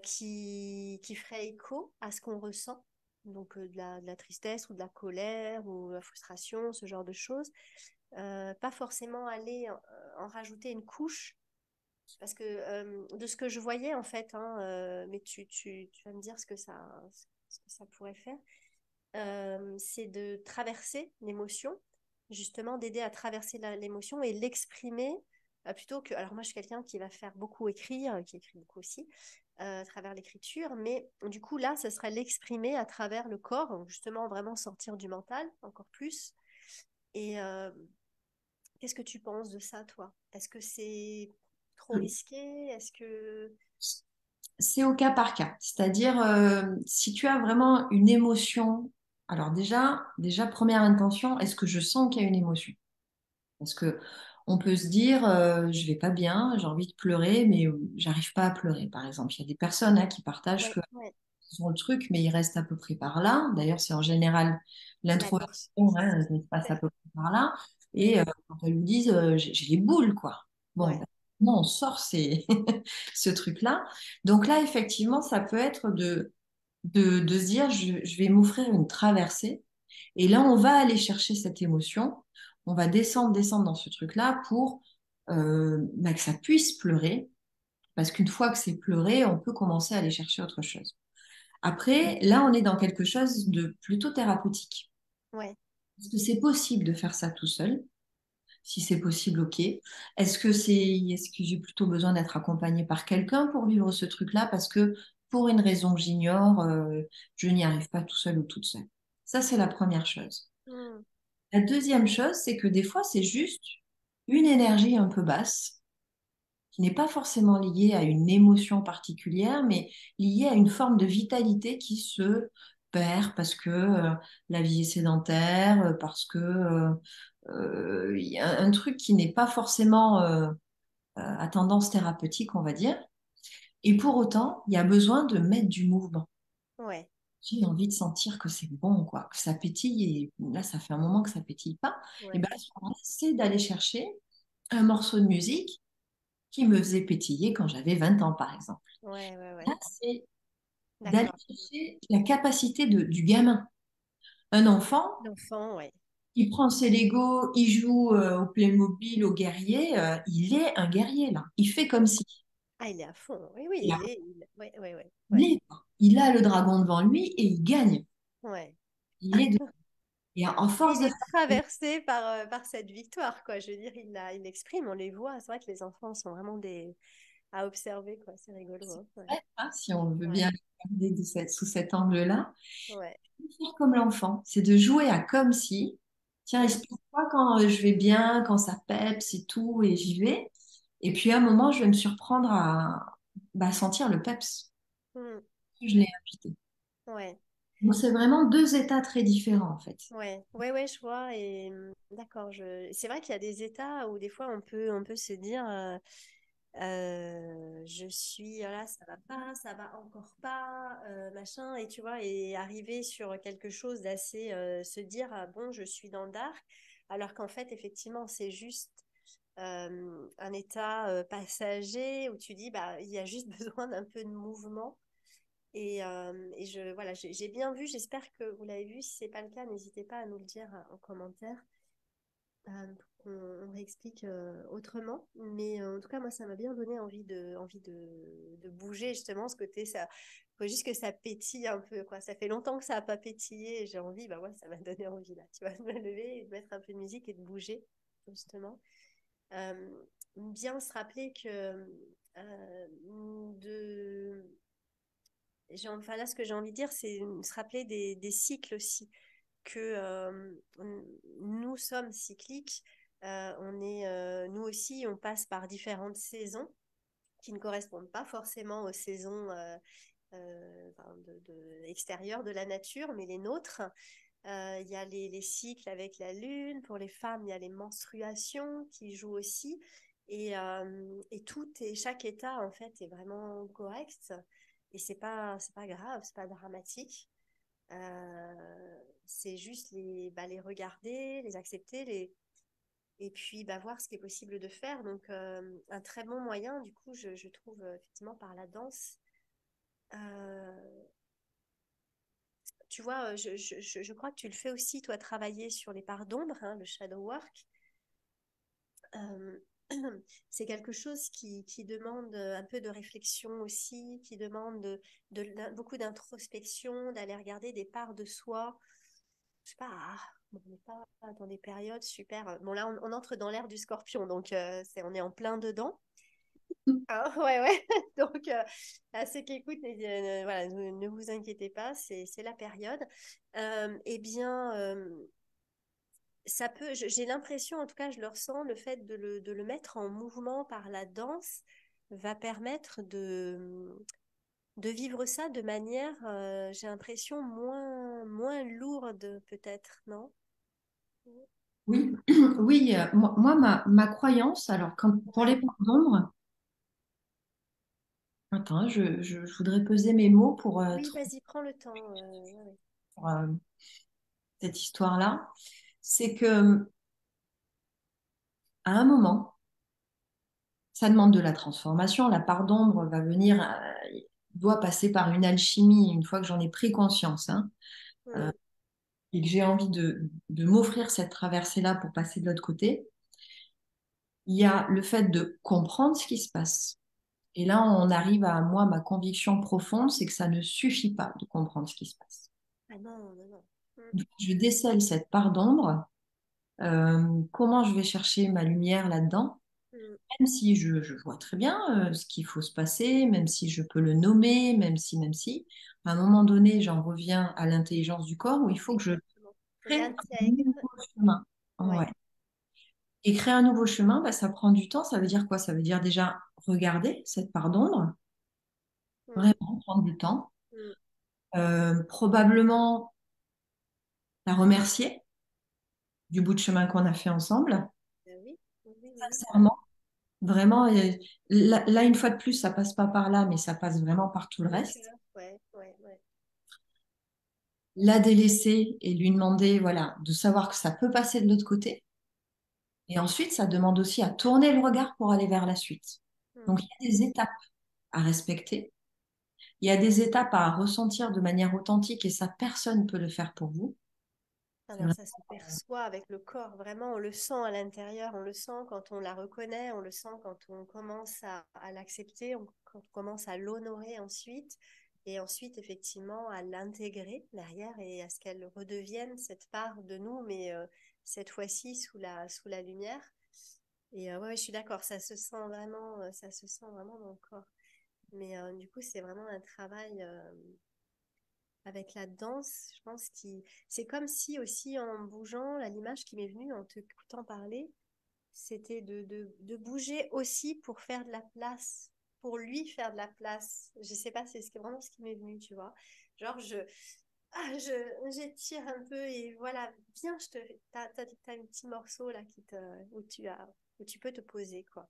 qui ferait écho à ce qu'on ressent, donc de la tristesse ou de la colère ou de la frustration, ce genre de choses. Pas forcément aller en rajouter une couche, parce que de ce que je voyais en fait, hein, mais tu vas me dire ce que ça pourrait faire, c'est de traverser l'émotion, justement d'aider à traverser l'émotion et l'exprimer plutôt que... Alors moi je suis quelqu'un qui va faire beaucoup écrire, qui écrit beaucoup aussi, à travers l'écriture, mais du coup là, ce serait l'exprimer à travers le corps, donc justement vraiment sortir du mental encore plus. Et qu'est-ce que tu penses de ça, toi? Est-ce que c'est trop risqué? Est-ce que... C'est au cas par cas, c'est-à-dire si tu as vraiment une émotion, alors déjà première intention, est-ce que je sens qu'il y a une émotion? Parce que on peut se dire, je vais pas bien, j'ai envie de pleurer, mais j'arrive pas à pleurer, par exemple. Il y a des personnes hein, qui partagent Ouais, qu'ils ouais, ont le truc, mais ils restent à peu près par là. D'ailleurs, c'est en général d'accord. l'introversion, hein, elle se passe à peu près par là. Et quand elles nous disent, j'ai les boules, quoi. Bon, Ouais, ben, comment on sort ce truc-là? Donc là, effectivement, ça peut être de se dire, je vais m'offrir une traversée. Et là, on va aller chercher cette émotion, on va descendre dans ce truc-là pour bah, que ça puisse pleurer, parce qu'une fois que c'est pleuré, on peut commencer à aller chercher autre chose. Après, là, on est dans quelque chose de plutôt thérapeutique. Ouais. Est-ce que c'est possible de faire ça tout seul? Si c'est possible, ok. Est-ce que j'ai plutôt besoin d'être accompagnée par quelqu'un pour vivre ce truc-là? Parce que pour une raison que j'ignore, je n'y arrive pas tout seul ou toute seule. Ça, c'est la première chose. Mm. La deuxième chose, c'est que des fois, c'est juste une énergie un peu basse, qui n'est pas forcément liée à une émotion particulière, mais liée à une forme de vitalité qui se perd parce que la vie est sédentaire, parce que il y a un truc qui n'est pas forcément à tendance thérapeutique, on va dire. Et pour autant, il y a besoin de mettre du mouvement. Ouais. J'ai envie de sentir que c'est bon, quoi, que ça pétille. Et là, ça fait un moment que ça pétille pas. Et Ouais. ben, à ce moment-là, c'est d'aller chercher un morceau de musique qui me faisait pétiller quand j'avais 20 ans, par exemple. Ouais, ouais, Là, ouais. c'est d'aller D'accord. chercher la capacité du gamin. Un enfant, L'enfant, ouais. il prend ses Legos, il joue au Playmobil, au guerrier, il est un guerrier, là. Il fait comme si. Ah, il est à fond. Oui, oui, Il a, Ouais, ouais, ouais. il Ouais. est, quoi. Il a le dragon devant lui et il gagne. Ouais. Il est de- Et en Il force de est faire traversé par cette victoire, quoi. Je veux dire, il l'exprime, on les voit. C'est vrai que les enfants sont vraiment des à observer, quoi. C'est rigolo, c'est hein. Ouais. vrai, hein, si on veut Ouais. bien regarder sous cet angle-là, Ouais. faire comme l'enfant, c'est de jouer à comme si, tiens, Mm. explique-moi quand je vais bien, quand ça peps et tout, et j'y vais. Et puis à un moment, je vais me surprendre à sentir le peps. Mm. Je l'ai invité. Ouais. Donc c'est vraiment deux états très différents en fait. Ouais, ouais, ouais, je vois. Et d'accord, c'est vrai qu'il y a des états où des fois on peut se dire je suis là, ça va pas, ça va encore pas, machin, et tu vois, et arriver sur quelque chose d'assez se dire bon, je suis dans le dark, alors qu'en fait, effectivement, c'est juste un état passager où tu dis bah il y a juste besoin d'un peu de mouvement. Et voilà, j'ai bien vu, j'espère que vous l'avez vu. Si c'est pas le cas, n'hésitez pas à nous le dire en commentaire pour qu'on réexplique autrement. Mais en tout cas, moi, ça m'a bien donné envie de bouger justement ce côté. Ça, faut juste que ça pétille un peu, quoi. Ça fait longtemps que ça n'a pas pétillé et j'ai envie, bah ouais, ça m'a donné envie là. Tu vois, de me lever et de mettre un peu de musique et de bouger justement. Euh, Bien se rappeler que de enfin là, ce que j'ai envie de dire, c'est se rappeler des cycles aussi, que nous sommes cycliques. Nous aussi, on passe par différentes saisons qui ne correspondent pas forcément aux saisons enfin, extérieures de la nature, mais les nôtres. Il y a les cycles avec la lune. Pour les femmes, il y a les menstruations qui jouent aussi. Et chaque état, en fait, est vraiment correct. Et c'est pas grave, c'est pas dramatique. C'est juste les regarder, les accepter, et puis voir ce qui est possible de faire. Donc, un très bon moyen, du coup, je trouve effectivement par la danse. Euh, Tu vois, je crois que tu le fais aussi, toi, travailler sur les parts d'ombre, hein, le shadow work. Euh, c'est quelque chose qui demande un peu de réflexion aussi, qui demande beaucoup d'introspection, d'aller regarder des parts de soi. Je sais pas, bon, on n'est pas dans des périodes super. Bon, là, on entre dans l'ère du scorpion, donc on est en plein dedans. Ah, ouais, ouais. Donc, à ceux qui écoutent, voilà, ne vous inquiétez pas, c'est la période. Eh bien, j'ai l'impression, en tout cas, je le ressens, le fait de le mettre en mouvement par la danse va permettre de vivre ça de manière, j'ai l'impression, moins lourde, peut-être, non? Oui, oui, moi, ma croyance, alors pour les Ouais. parts d'ombre, attends, je voudrais peser mes mots Oui, vas-y, prends le temps. Ouais, ouais. pour, cette histoire-là. C'est que à un moment, ça demande de la transformation. La part d'ombre va venir, doit passer par une alchimie une fois que j'en ai pris conscience, hein, Mm. et que j'ai envie de m'offrir cette traversée-là pour passer de l'autre côté. Il y a le fait de comprendre ce qui se passe. Et là, on arrive à moi, ma conviction profonde, c'est que ça ne suffit pas de comprendre ce qui se passe. Ah non, non, non. mm, Je décèle cette part d'ombre. Comment je vais chercher ma lumière là-dedans? mm. Même si je vois très bien ce qu'il faut se passer, même si je peux le nommer, même si, à un moment donné, j'en reviens à l'intelligence du corps où il faut que je Exactement. crée un J'intègre. nouveau chemin. Ouais. Ouais. Et créer un nouveau chemin, bah, ça prend du temps. Ça veut dire quoi? Ça veut dire déjà regarder cette part d'ombre, Mm, vraiment prendre du temps. mm. Probablement la remercier du bout de chemin qu'on a fait ensemble. Oui, oui, oui, oui. Sincèrement, vraiment. Là, une fois de plus, ça passe pas par là, mais ça passe vraiment par tout le Le reste. cœur, ouais, ouais, ouais. La délaisser et lui demander, voilà, de savoir que ça peut passer de l'autre côté. Et ensuite, ça demande aussi à tourner le regard pour aller vers la suite. Donc, Mm. il y a des étapes à respecter. Il y a des étapes à ressentir de manière authentique et ça, personne ne peut le faire pour vous. Ah C'est non, vrai. ça se perçoit avec le corps, vraiment, on le sent à l'intérieur, on le sent quand on la reconnaît, on le sent quand on commence à l'accepter, quand on commence à l'honorer ensuite, et ensuite, effectivement, à l'intégrer derrière et à ce qu'elle redevienne cette part de nous, mais cette fois-ci sous la lumière. Et ouais, je suis d'accord, ça se sent vraiment dans le corps. Mais du coup, c'est vraiment un travail avec la danse, je pense que c'est comme si aussi en bougeant, là, l'image qui m'est venue en t'écoutant parler, c'était de bouger aussi pour faire de la place, pour lui faire de la place. Je sais pas, vraiment ce qui m'est venu, tu vois. Genre, j'étire un peu et voilà, viens, t'as un petit morceau là où tu peux te poser, quoi.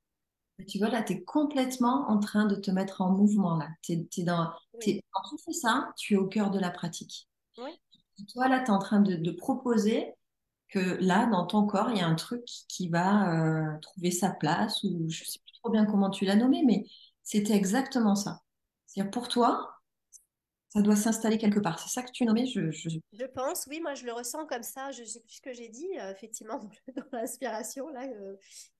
Tu vois, là, tu es complètement en train de te mettre en mouvement, là. Oui, Quand tu fais ça, tu es au cœur de la pratique. oui, Et toi, là, tu es en train de proposer que là, dans ton corps, il y a un truc qui va trouver sa place, ou je sais plus trop bien comment tu l'as nommé, mais c'était exactement ça. C'est-à-dire, pour toi, ça doit s'installer quelque part. C'est ça que tu nommais? je pense, oui, moi je le ressens comme ça. Je sais plus ce que j'ai dit, effectivement, dans l'inspiration, là.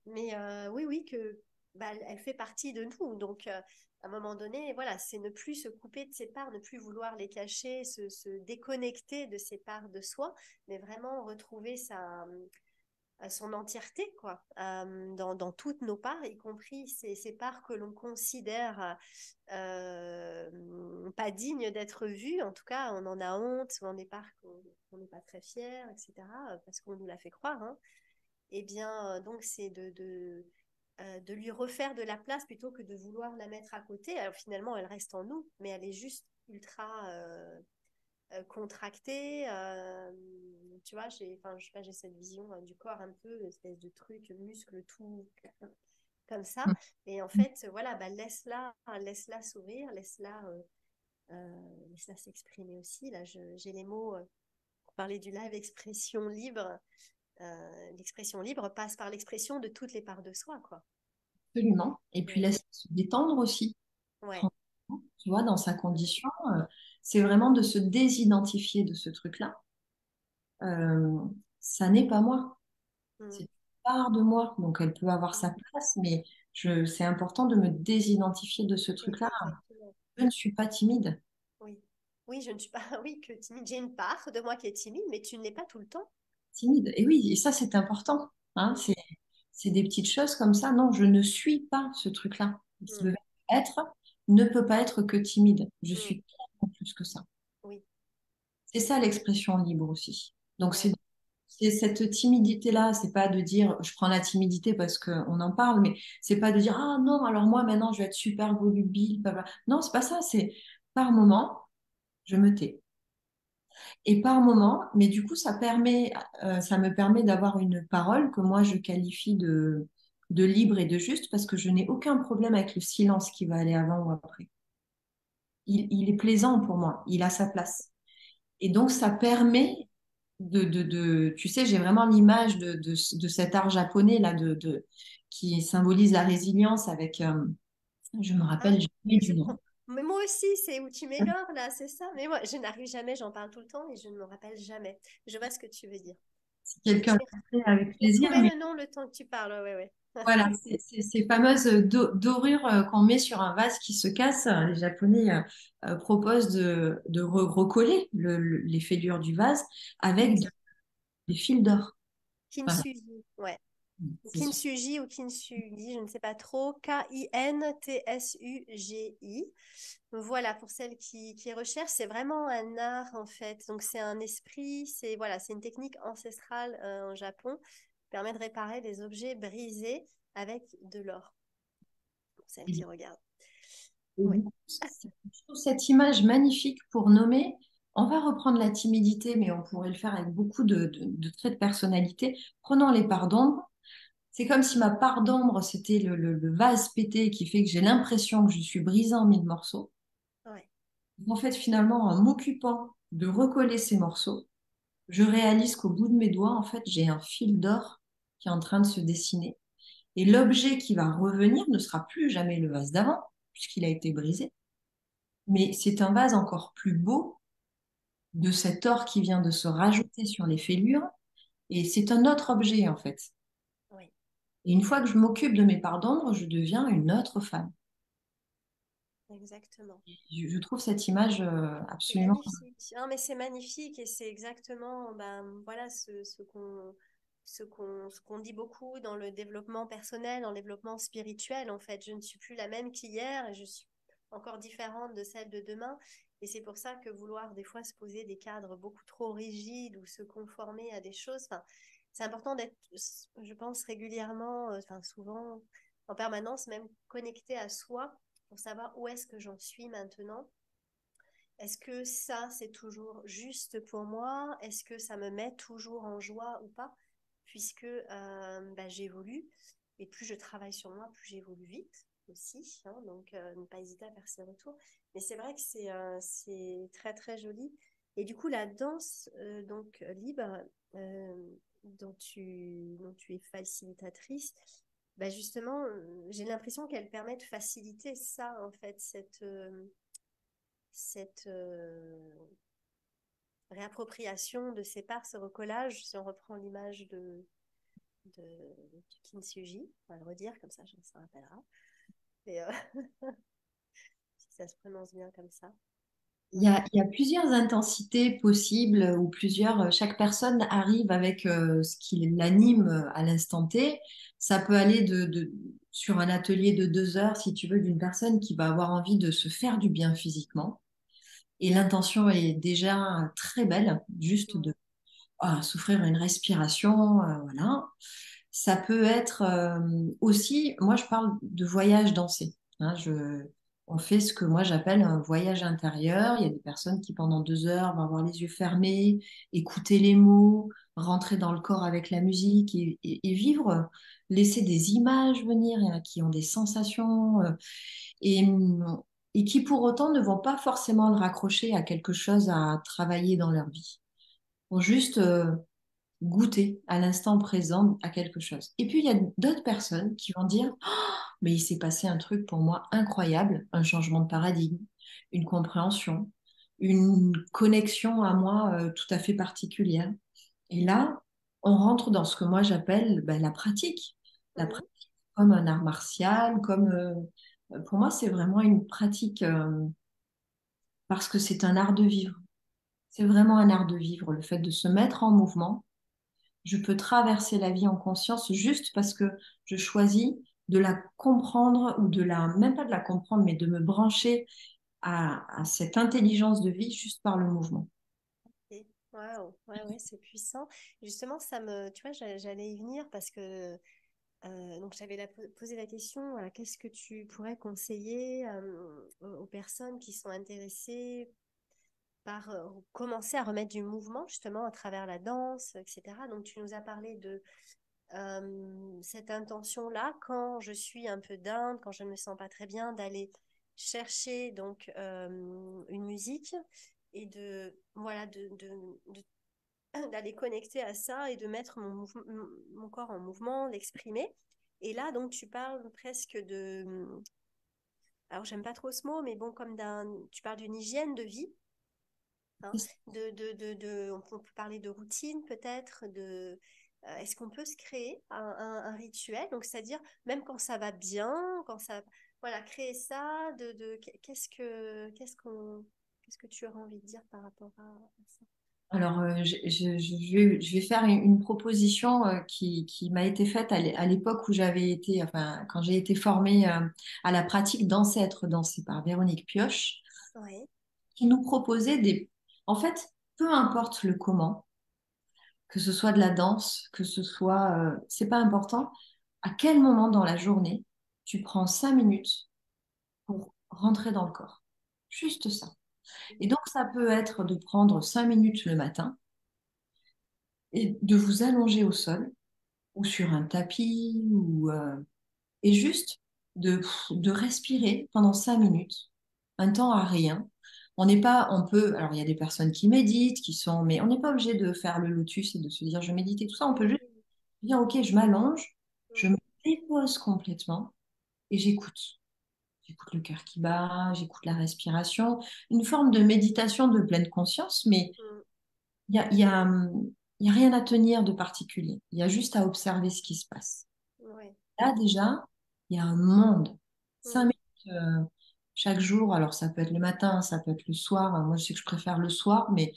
Mais oui, oui, que bah, elle fait partie de nous. Donc, à un moment donné, voilà, c'est ne plus se couper de ses parts, ne plus vouloir les cacher, se déconnecter de ses parts de soi, mais vraiment retrouver son entièreté, quoi, dans toutes nos parts, y compris ces parts que l'on considère pas dignes d'être vues. En tout cas, on en a honte, ou on n'est pas, on n'est pas très fier, etc., parce qu'on nous l'a fait croire. Hein. Eh bien, donc, c'est de lui refaire de la place plutôt que de vouloir la mettre à côté. Alors, finalement, elle reste en nous, mais elle est juste ultra contractée. Tu vois, enfin, je sais pas, j'ai cette vision du corps un peu, espèce de truc, muscle tout comme ça. Et en fait, voilà, bah, laisse-la sourire, laisse-la s'exprimer aussi. Là, j'ai les mots pour parler du live expression libre. L'expression libre passe par l'expression de toutes les parts de soi, quoi. Absolument. Et puis, Mm. laisse se détendre aussi. Ouais. Franchement, tu vois, dans sa condition, c'est vraiment de se désidentifier de ce truc-là. Euh, Ça n'est pas moi. Mm. C'est une part de moi, donc elle peut avoir sa Mm. place, mais c'est important de me désidentifier de ce truc-là. Exactement. Je ne suis pas timide. Oui. Oui, je ne suis pas, oui, que timide. J'ai une part de moi qui est timide, mais tu ne l'es pas tout le temps. Timide. Et oui, et ça, c'est important. Hein, Mm. c'est des petites choses comme ça. Non, je ne suis pas ce truc-là. Mm. Le verbe être ne peut pas être que timide. Je Mm. suis tellement plus que ça. Oui. C'est ça l'expression libre aussi. Donc, Ouais. c'est cette timidité-là, c'est pas de dire je prends la timidité parce qu'on en parle, mais c'est pas de dire ah non, alors moi maintenant je vais être super volubile. Blablabla. Non, c'est pas ça, c'est par moment, je me tais. Et par moment, mais du coup, ça me permet d'avoir une parole que moi je qualifie de libre et de juste parce que je n'ai aucun problème avec le silence qui va aller avant ou après. Il est plaisant pour moi, il a sa place. Et donc, ça permet tu sais, j'ai vraiment l'image de cet art japonais là, qui symbolise la résilience avec, je me Ah, rappelle jamais je du nom. prends. Mais moi aussi, c'est où tu m'égores, là, c'est ça. Mais moi, je n'arrive jamais, j'en parle tout le temps et je ne me rappelle jamais. Je vois ce que tu veux dire. Si Je quelqu'un vais, le fait avec plaisir, retrouver mais le nom le temps que tu parles. Ouais, ouais. Voilà, ces fameuses dorures qu'on met sur un vase qui se casse. Les Japonais proposent de recoller les fêlures du vase avec Exact. des fils d'or. Voilà. Kintsugi, ouais. C'est super. Kintsugi ou kintsugi, je ne sais pas trop. Kintsugi. Voilà, pour celles qui recherchent, c'est vraiment un art en fait. Donc c'est un esprit, c'est voilà, c'est une technique ancestrale en Japon qui permet de réparer des objets brisés avec de l'or, pour celles qui regardent. Et Oui, du coup, je trouve cette image magnifique pour nommer. On va reprendre la timidité, mais on pourrait le faire avec beaucoup de traits de personnalité. Prenons les parts d'ombre. C'est comme si ma part d'ombre, c'était le vase pété qui fait que j'ai l'impression que je suis brisée en mille morceaux. ouais, En fait, finalement, en m'occupant de recoller ces morceaux, je réalise qu'au bout de mes doigts, en fait, j'ai un fil d'or qui est en train de se dessiner. Et l'objet qui va revenir ne sera plus jamais le vase d'avant, puisqu'il a été brisé. Mais c'est un vase encore plus beau de cet or qui vient de se rajouter sur les fêlures. Et c'est un autre objet, en fait. oui. Et une fois que je m'occupe de mes parts d'ombre, je deviens une autre femme. Exactement. Je trouve cette image C'est absolument. magnifique. Non, mais c'est magnifique et c'est exactement ben, voilà, ce qu'on dit beaucoup dans le développement personnel, dans le développement spirituel. En fait, je ne suis plus la même qu'hier et je suis encore différente de celle de demain. Et c'est pour ça que vouloir des fois se poser des cadres beaucoup trop rigides ou se conformer à des choses, enfin, c'est important d'être, je pense, régulièrement, enfin souvent, en permanence, même connecté à soi pour savoir où est-ce que j'en suis maintenant. Est-ce que ça, c'est toujours juste pour moi? Est-ce que ça me met toujours en joie ou pas? Puisque bah, j'évolue et plus je travaille sur moi, plus j'évolue vite aussi. Hein, donc, ne pas hésiter à faire ses retours. Mais c'est vrai que c'est très, très joli. Et du coup, la danse donc libre dont tu es facilitatrice, bah justement, j'ai l'impression qu'elle permet de faciliter ça, en fait, cette réappropriation de ces parts, ce recollage, si on reprend l'image de, du kintsugi, on va le redire, comme ça, ça rappellera. Et, si ça se prononce bien comme ça. Il y Ouais. a, il y a plusieurs intensités possibles ou plusieurs. Chaque personne arrive avec ce qui l'anime à l'instant T. Ça peut aller sur un atelier de 2 heures, si tu veux, d'une personne qui va avoir envie de se faire du bien physiquement. Et l'intention est déjà très belle, juste de Mhm. souffrir une respiration, voilà. Ça peut être aussi, moi je parle de voyage dansé. Hein, on fait ce que moi j'appelle un voyage intérieur. Il y a des personnes qui pendant 2 heures vont avoir les yeux fermés, écouter les mots, rentrer dans le corps avec la musique et vivre, laisser des images venir. Il y en a qui ont des sensations et, et qui pour autant ne vont pas forcément le raccrocher à quelque chose à travailler dans leur vie. Pour juste goûter à l'instant présent à quelque chose. Et puis, il y a d'autres personnes qui vont dire, mais il s'est passé un truc pour moi incroyable, un changement de paradigme, une compréhension, une connexion à moi tout à fait particulière. Et là, on rentre dans ce que moi j'appelle ben, la pratique. La Mhm. pratique comme un art martial, comme pour moi, c'est vraiment une pratique parce que c'est un art de vivre. C'est vraiment un art de vivre, le fait de se mettre en mouvement. Je peux traverser la vie en conscience juste parce que je choisis de la comprendre ou même pas de la comprendre, mais de me brancher à cette intelligence de vie juste par le mouvement. Et waouh, ouais, ouais, c'est puissant. Justement, tu vois, j'allais y venir parce que donc j'avais posé la question, voilà, qu'est-ce que tu pourrais conseiller aux personnes qui sont intéressées par commencer à remettre du mouvement justement à travers la danse, etc. Donc tu nous as parlé de cette intention-là quand je suis un peu down, quand je ne me sens pas très bien, d'aller chercher donc une musique et de voilà d'aller connecter à ça et de mettre mon corps en mouvement, l'exprimer. Et là donc tu parles presque de alors j'aime pas trop ce mot mais bon comme tu parles d'une hygiène de vie. Hein, on peut parler de routine peut-être, est-ce qu'on peut se créer un rituel? Donc, c'est-à-dire, même quand ça va bien, quand ça, voilà, créer ça, qu'est-ce que tu auras envie de dire par rapport à ça? Alors, je vais faire une proposition qui m'a été faite à l'époque où j'avais été, enfin, quand j'ai été formée à la pratique Danser, être dansé par Véronique Pioche, Oui. qui nous proposait en fait, peu importe le comment, que ce soit de la danse, que ce soit, c'est pas important, à quel moment dans la journée tu prends 5 minutes pour rentrer dans le corps. Juste ça. Et donc, ça peut être de prendre 5 minutes le matin et de vous allonger au sol ou sur un tapis et juste de respirer pendant 5 minutes, un temps à rien. On n'est pas, on peut, alors il y a des personnes qui méditent, mais on n'est pas obligé de faire le lotus et de se dire je médite et tout ça. On peut juste Oui. dire ok, je m'allonge, je Mm, me dépose complètement et j'écoute. J'écoute le cœur qui bat, j'écoute la respiration, une forme de méditation de pleine conscience, mais mm, il y a, il y a, il y a rien à tenir de particulier. Il y a juste à observer ce qui se passe. ouais. Là, déjà, il y a un monde. Cinq Mm, minutes chaque jour. Alors, ça peut être le matin, ça peut être le soir. Moi, je sais que je préfère le soir, mais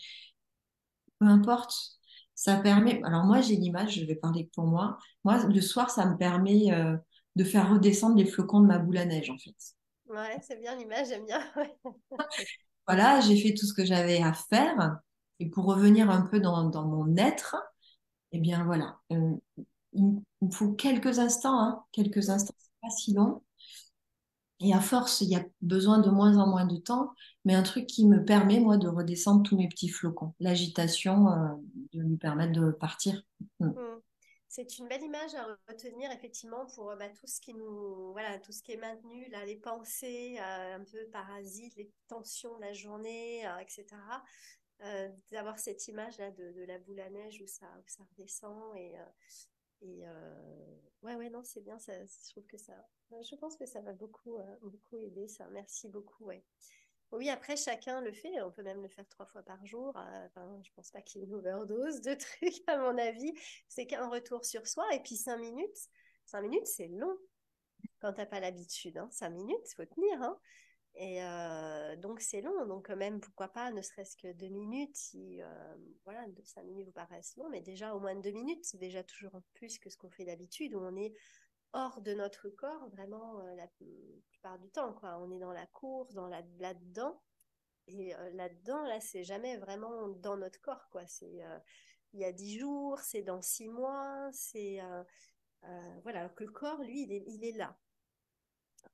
peu importe. Ça permet. Alors, moi, j'ai l'image, je vais parler que pour moi. Moi, le soir, ça me permet de faire redescendre les flocons de ma boule à neige, en fait. ouais, c'est bien l'image, j'aime bien. Ouais. Voilà, j'ai fait tout ce que j'avais à faire. Et pour revenir un peu dans mon être, eh bien, voilà. Il me faut quelques instants, hein, quelques Mm, instants, c'est pas si long. Et à force, il y a besoin de moins en moins de temps, mais un truc qui me permet, moi, de redescendre tous mes petits flocons. L'agitation, de lui permettre de partir. Mm. mm. C'est une belle image à retenir effectivement pour bah, tout ce qui nous, voilà, tout ce qui est maintenu, là, les pensées un peu parasites, les tensions de la journée, etc. D'avoir cette image là de la boule à neige où ça redescend ouais, ouais, non, c'est bien, ça, je trouve que ça, je pense que ça va beaucoup, beaucoup aider, ça. Merci beaucoup, ouais. Oui, après, chacun le fait. On peut même le faire 3 fois par jour. Enfin, je pense pas qu'il y ait une overdose de trucs, à mon avis. C'est qu'un retour sur soi. Et puis, 5 minutes, 5 minutes, c'est long quand t'as pas l'habitude. Hein. 5 minutes, il faut tenir. Hein. Et donc, c'est long. Donc, même, pourquoi pas, ne serait-ce que 2 minutes. Si, voilà, 5 minutes vous paraissent longs. Mais déjà, au moins 2 minutes, c'est déjà toujours plus que ce qu'on fait d'habitude, où on est hors de notre corps, vraiment, la plupart du temps, quoi. On est dans la course, là-dedans. Et là-dedans, là, c'est jamais vraiment dans notre corps, quoi. C'est il y a 10 jours, c'est dans 6 mois, voilà. Alors que le corps, lui, il est là.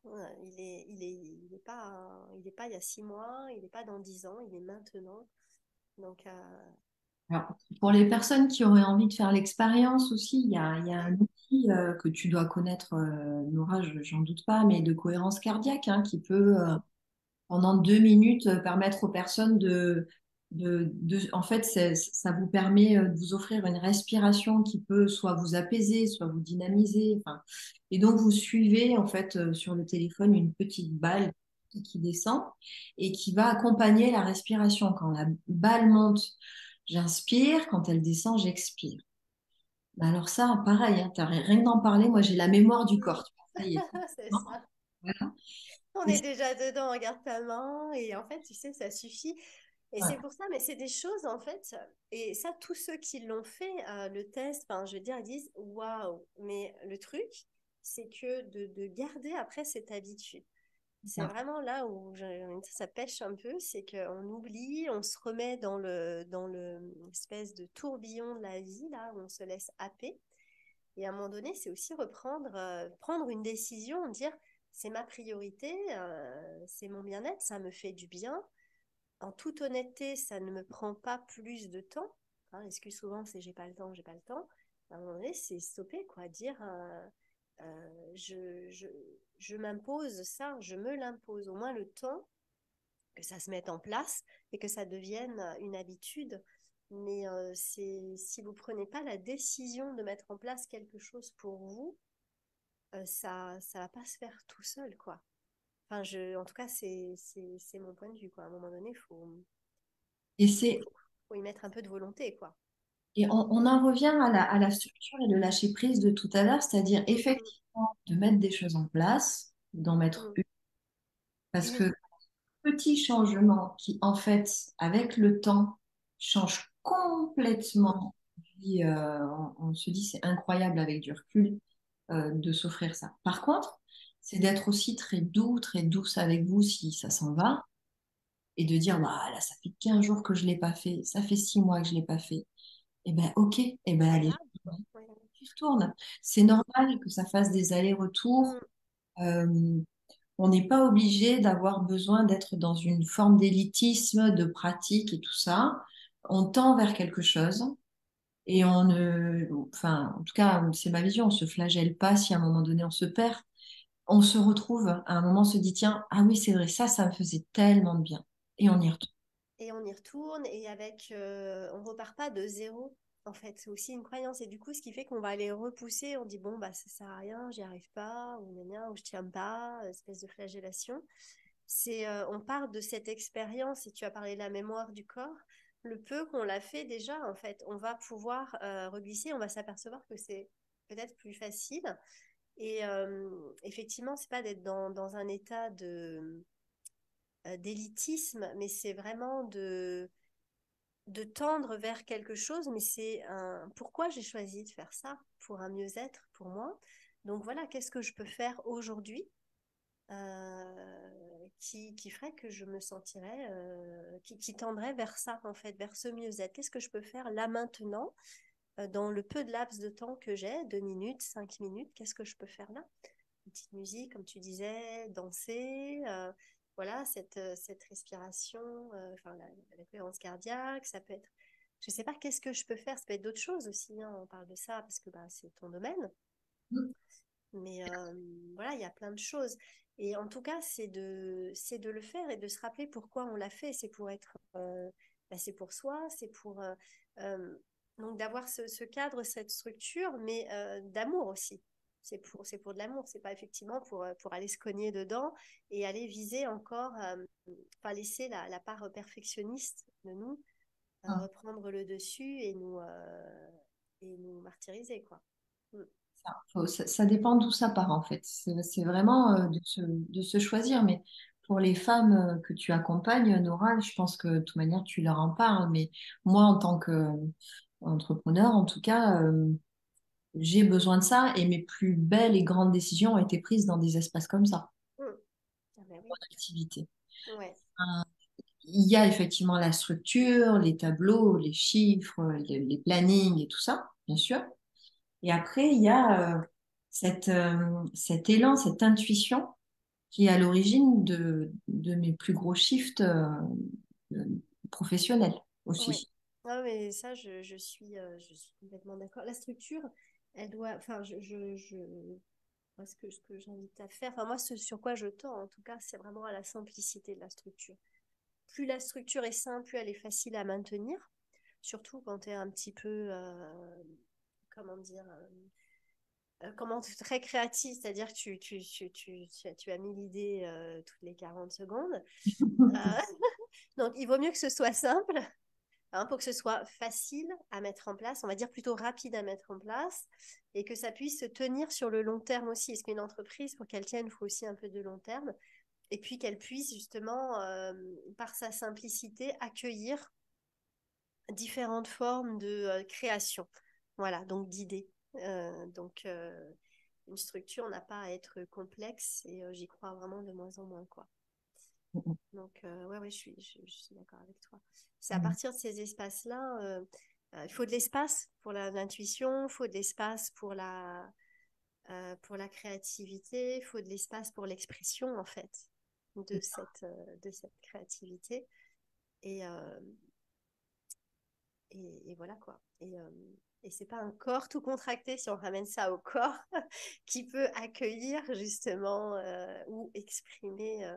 Voilà, il est pas il y a 6 mois, il n'est pas dans 10 ans, il est maintenant. Donc, Alors, pour les personnes qui auraient envie de faire l'expérience aussi, il y a un ouais. outil que tu dois connaître, Nora, j'en doute pas, mais de cohérence cardiaque, hein, qui peut, Mhm. pendant 2 minutes, permettre aux personnes en fait, ça vous permet de vous offrir une respiration qui peut soit vous apaiser, soit vous dynamiser. Enfin, et donc, vous suivez, en fait, sur le téléphone, une petite balle qui descend et qui va accompagner la respiration. Quand la balle monte, j'inspire. Quand elle descend, j'expire. Bah alors ça, pareil, hein, rien que d'en parler, moi, j'ai la mémoire du Mhm. corps. Tu vois, ça y est. C'est ça. Voilà. On Et est déjà dedans, regarde ta main, et en fait, tu sais, ça suffit. Et c'est ouais. pour ça, mais c'est des choses, en fait, et ça, tous ceux qui l'ont fait, le test, enfin, je veux dire, ils disent, waouh, mais le truc, c'est que de garder après cette habitude. C'est vraiment là où ça pêche un peu, c'est qu'on oublie, on se remet dans le espèce de tourbillon de la vie, là, où on se laisse happer. Et à un moment donné, c'est aussi prendre une décision, dire c'est ma priorité, c'est mon bien-être, ça me fait du bien. En toute honnêteté, ça ne me prend pas plus de temps. Hein, l'excuse souvent, c'est j'ai pas le temps, j'ai pas le temps. À un moment donné, c'est stopper, quoi. Dire je m'impose ça, je me l'impose. Au moins le temps que ça se mette en place et que ça devienne une habitude. Mais si vous ne prenez pas la décision de mettre en place quelque chose pour vous, ça va pas se faire tout seul, quoi. Enfin, en tout cas, c'est mon point de vue, quoi. À un moment donné, Et faut, c'est faut, faut y mettre un peu de volonté, quoi. Et on en revient à la structure et le lâcher prise de tout à l'heure, c'est-à-dire Mm, effectivement de mettre des choses en place, d'en mettre mm. une, parce Une. que petit changement qui, en fait, avec le temps, change Mm, complètement. Puis, on se dit, c'est incroyable avec du recul de s'offrir ça. Par contre, c'est d'être aussi très doux, très douce avec vous si ça s'en va, et de dire, bah, là, ça fait 15 jours que je ne l'ai pas fait, ça fait 6 mois que je ne l'ai pas fait. Eh ben, ok, eh ben, pas allez, grave, quoi. Ouais. j'y retourne. C'est normal que ça fasse des allers-retours. Mm. Euh, On n'est pas obligé d'avoir besoin d'être dans une forme d'élitisme, de pratique et tout ça. On tend vers quelque chose et on ne, enfin, en tout cas, c'est ma vision, on se flagelle pas si à un moment donné on se perd. On se retrouve, à un moment on se dit, tiens, ah oui, c'est vrai, ça me faisait tellement de bien. Et on y retourne. Et on y retourne et avec, on repart pas de zéro. En fait, c'est aussi une croyance. Et du coup, ce qui fait qu'on va aller repousser, on dit, bon, bah, ça sert à rien, j'y arrive pas, ou, gna gna, ou je tiens pas, espèce de flagellation. On part de cette expérience, et tu as parlé de la mémoire du corps, le peu qu'on l'a fait déjà, en fait, on va pouvoir reglisser, on va s'apercevoir que c'est peut-être plus facile. Et effectivement, c'est pas d'être dans un état d'élitisme, mais c'est vraiment de tendre vers quelque chose, mais c'est un pourquoi j'ai choisi de faire ça pour un mieux-être pour moi. Donc voilà, qu'est-ce que je peux faire aujourd'hui qui ferait que je me sentirais, qui tendrait vers ça en fait, vers ce mieux-être. Qu'est-ce que je peux faire là maintenant dans le peu de laps de temps que j'ai, 2 minutes, 5 minutes, qu'est-ce que je peux faire là? Une petite musique, comme tu disais, danser, voilà, cette respiration, enfin la cohérence cardiaque, ça peut être, je sais pas, qu'est-ce que je peux faire, ça peut être d'autres choses aussi, hein, on parle de ça parce que bah, c'est ton domaine, mais voilà, il y a plein de choses. Et en tout cas, c'est de le faire et de se rappeler pourquoi on l'a fait. C'est pour être, bah, c'est pour soi, c'est pour euh, donc d'avoir ce cadre, cette structure, mais d'amour aussi. C'est pour de l'amour. C'est pas effectivement pour aller se cogner dedans et aller viser encore, pas laisser la part perfectionniste de nous reprendre le dessus et nous martyriser, quoi. Mm. Ça dépend d'où ça part en fait. C'est vraiment de se choisir. Mais pour les femmes que tu accompagnes, Nora, je pense que de toute manière tu leur en parles. Mais moi, en tant qu'entrepreneur, en tout cas, j'ai besoin de ça. Et mes plus belles et grandes décisions ont été prises dans des espaces comme ça, Mm. Ah ben oui. d'activité. Ouais. Il y a effectivement la structure, les tableaux, les chiffres, les plannings et tout ça, bien sûr. Et après, il y a cet élan, cette intuition qui est à l'origine de mes plus gros shifts euh, professionnels Ouais. aussi. Ah, mais ça, je suis complètement d'accord. La structure, elle doit. Enfin, moi, ce que j'invite à faire, enfin, moi, ce sur quoi je tends, en tout cas, c'est vraiment à la simplicité de la structure. Plus la structure est simple, plus elle est facile à maintenir, surtout quand tu es un petit peu, comment dire, très créatif, c'est-à-dire que tu as mis l'idée toutes les 40 secondes. Euh, donc, il vaut mieux que ce soit simple, hein, pour que ce soit facile à mettre en place, on va dire plutôt rapide à mettre en place, et que ça puisse se tenir sur le long terme aussi. Parce qu'une entreprise, pour qu'elle tienne, il faut aussi un peu de long terme, et puis qu'elle puisse justement, par sa simplicité, accueillir différentes formes de création. Voilà, donc d'idées. Donc, une structure n'a pas à être complexe, et j'y crois vraiment de moins en moins, quoi. Donc, ouais, ouais, je suis d'accord avec toi. C'est à partir de ces espaces-là, il faut de l'espace pour l'intuition, il faut de l'espace pour la créativité, il faut de l'espace pour l'expression, en fait, de cette créativité. Et, euh, et voilà, quoi. Et c'est pas un corps tout contracté, si on ramène ça au corps, qui peut accueillir, justement, ou exprimer.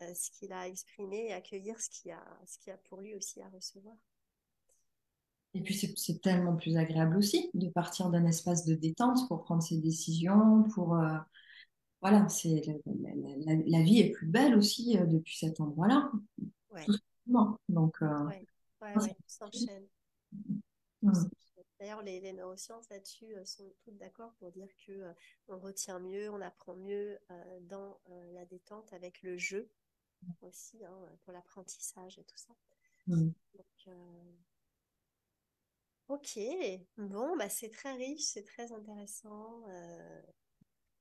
Ce qu'il a exprimé et accueillir ce qu'il y a pour lui aussi à recevoir. Et puis c'est tellement plus agréable aussi de partir d'un espace de détente pour prendre ses décisions, pour voilà, la vie est plus belle aussi depuis cet endroit-là, Ouais, tout simplement. Donc ouais, ouais, ouais, on s'enchaîne. les neurosciences là-dessus sont toutes d'accord pour dire que on retient mieux, on apprend mieux dans la détente avec le jeu aussi, hein, pour l'apprentissage et tout ça. Mm. Donc, ok, bon, bah, c'est très riche, c'est très intéressant.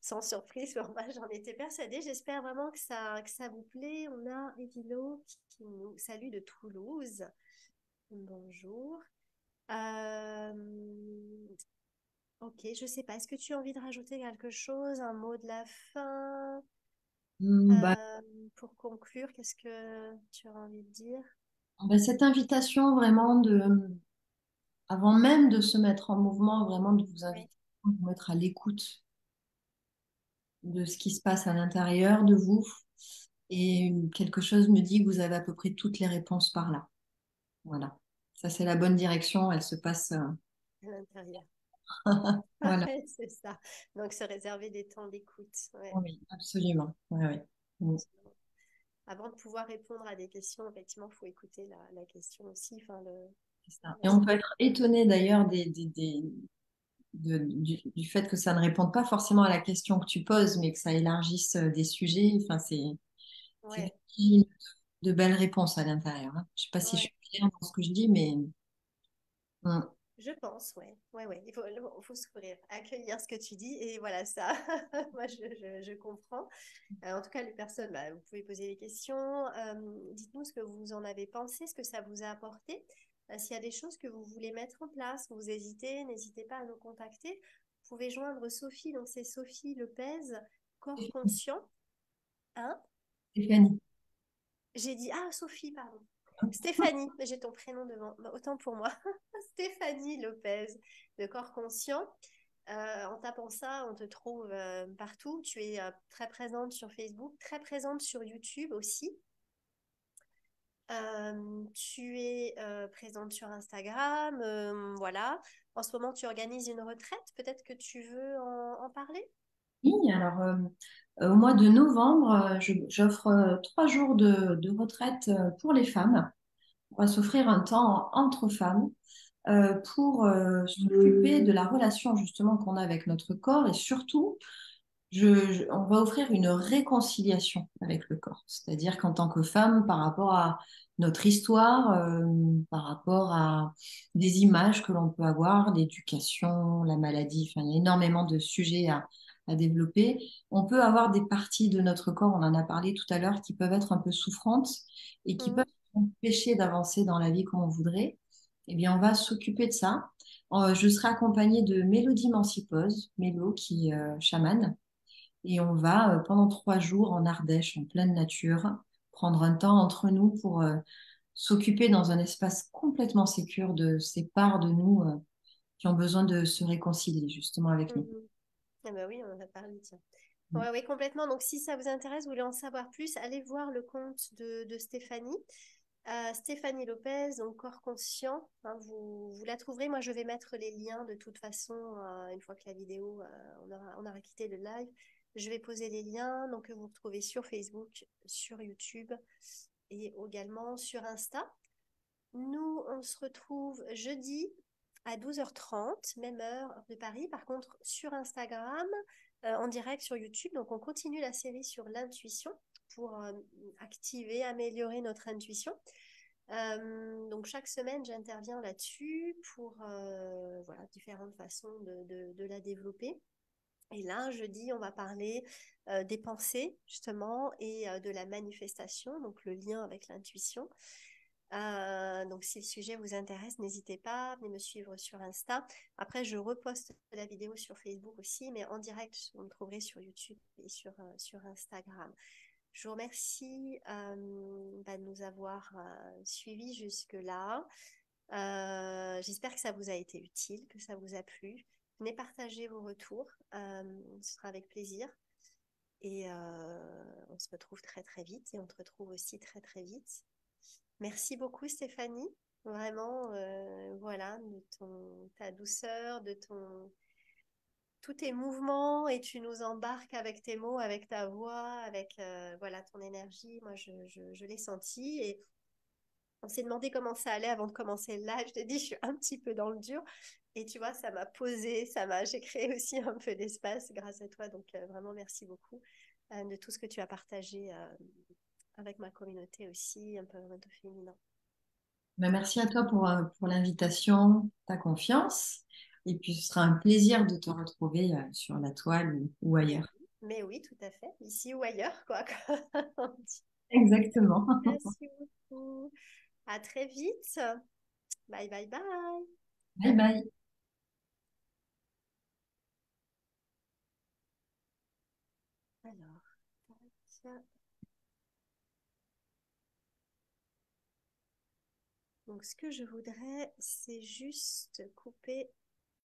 Sans surprise pour moi, j'en étais persuadée. J'espère vraiment que ça vous plaît. On a Evilo qui nous salue de Toulouse. Bonjour. Euh, ok, je sais pas. Est-ce que tu as envie de rajouter quelque chose, un mot de la fin Bah, euh, pour conclure? Qu'est-ce que tu as envie de dire? bah, cette invitation vraiment avant même de se mettre en mouvement, vraiment de vous Oui, inviter à vous mettre à l'écoute de ce qui se passe à l'intérieur de vous. Et quelque chose me dit que vous avez à peu près toutes les réponses par là. Voilà. Ça, c'est la bonne direction. Elle se passe. à l'intérieur. Voilà. Ouais, c'est ça. Donc, se réserver des temps d'écoute. Ouais. Oui, absolument. Oui, oui. Mm. Avant de pouvoir répondre à des questions, effectivement, il faut écouter la question aussi. Enfin, C'est ça. la Et on peut situation. être étonné d'ailleurs du fait que ça ne réponde pas forcément à la question que tu poses, mais que ça élargisse des sujets. Enfin, c'est Ouais, de belles réponses à l'intérieur, hein. Je ne sais pas si je ouais. suis claire dans ce que je dis, mais mm, Je pense, ouais. Ouais, ouais. Il faut s'ouvrir, accueillir ce que tu dis. Et voilà, ça, moi, je comprends. En tout cas, les personnes, bah, vous pouvez poser des questions. Dites-nous ce que vous en avez pensé, ce que ça vous a apporté. S'il y a des choses que vous voulez mettre en place, vous hésitez, n'hésitez pas à nous contacter. Vous pouvez joindre Sophie, donc c'est Sophie Lopez, corps conscient. Hein? Stéphanie. J'ai dit, ah, Sophie, pardon. Stéphanie, j'ai ton prénom devant, bah, autant pour moi. Stéphanie Lopez, de corps conscient. En tapant ça, on te trouve partout. Tu es très présente sur Facebook, très présente sur YouTube aussi. Tu es présente sur Instagram, voilà. En ce moment, tu organises une retraite. Peut-être que tu veux en parler? Oui, alors au mois de novembre, j'offre 3 jours de retraite pour les femmes. On va s'offrir un temps entre femmes pour s'occuper de la relation justement qu'on a avec notre corps et surtout on va offrir une réconciliation avec le corps. C'est-à-dire qu'en tant que femme, par rapport à notre histoire, par rapport à des images que l'on peut avoir, l'éducation, la maladie, enfin, il y a énormément de sujets à développer. On peut avoir des parties de notre corps, on en a parlé tout à l'heure, qui peuvent être un peu souffrantes et qui peuvent Mhm, nous empêcher d'avancer dans la vie comme on voudrait. Eh bien, on va s'occuper de ça. Je serai accompagnée de Mélodie Mancipose, Mélo, qui est chamane, et on va, pendant 3 jours en Ardèche, en pleine nature, prendre un temps entre nous pour s'occuper dans un espace complètement sécure de ces parts de nous qui ont besoin de se réconcilier justement avec nous. mhm. Ah bah oui, on en a parlé, tiens. Mm. Ouais, oui, complètement. Donc, si ça vous intéresse, vous voulez en savoir plus, allez voir le compte de Stéphanie. Stéphanie Lopez, donc corps conscient, hein, vous la trouverez. Moi, je vais mettre les liens de toute façon, une fois que la vidéo, on aura quitté le live. Je vais poser les liens donc, que vous retrouvez sur Facebook, sur YouTube et également sur Insta. Nous, on se retrouve jeudi à 12h30, même heure de Paris. Par contre, sur Instagram, en direct sur YouTube. Donc, on continue la série sur l'intuition pour activer, améliorer notre intuition. Donc, chaque semaine, j'interviens là-dessus pour voilà, différentes façons de la développer. Et là, jeudi, on va parler des pensées, justement, et de la manifestation, donc le lien avec l'intuition. Donc, si le sujet vous intéresse, n'hésitez pas, venez me suivre sur Insta. Après, je reposte la vidéo sur Facebook aussi, mais en direct, vous me trouverez sur YouTube et sur Instagram. Je vous remercie de nous avoir suivis jusque-là. J'espère que ça vous a été utile, que ça vous a plu. Venez partager vos retours, ce sera avec plaisir. Et on se retrouve très très vite et on te retrouve aussi très très vite. Merci beaucoup Stéphanie, vraiment, voilà, ta douceur, tous tes mouvements et tu nous embarques avec tes mots, avec ta voix, avec voilà, ton énergie. Moi, je l'ai senti et On s'est demandé comment ça allait avant de commencer le live. Je t'ai dit, je suis un petit peu dans le dur. Et tu vois, ça m'a posé, j'ai créé aussi un peu d'espace grâce à toi. Donc, vraiment, merci beaucoup de tout ce que tu as partagé avec ma communauté aussi, un peu féminin. Ben, merci à toi pour l'invitation, ta confiance. Et puis, ce sera un plaisir de te retrouver sur la toile ou ailleurs. Mais oui, tout à fait. Ici ou ailleurs, quoi. On dit. Exactement. Merci beaucoup. À très vite. Bye, bye, bye. Bye bye. Alors, tac. Donc, ce que je voudrais, c'est juste couper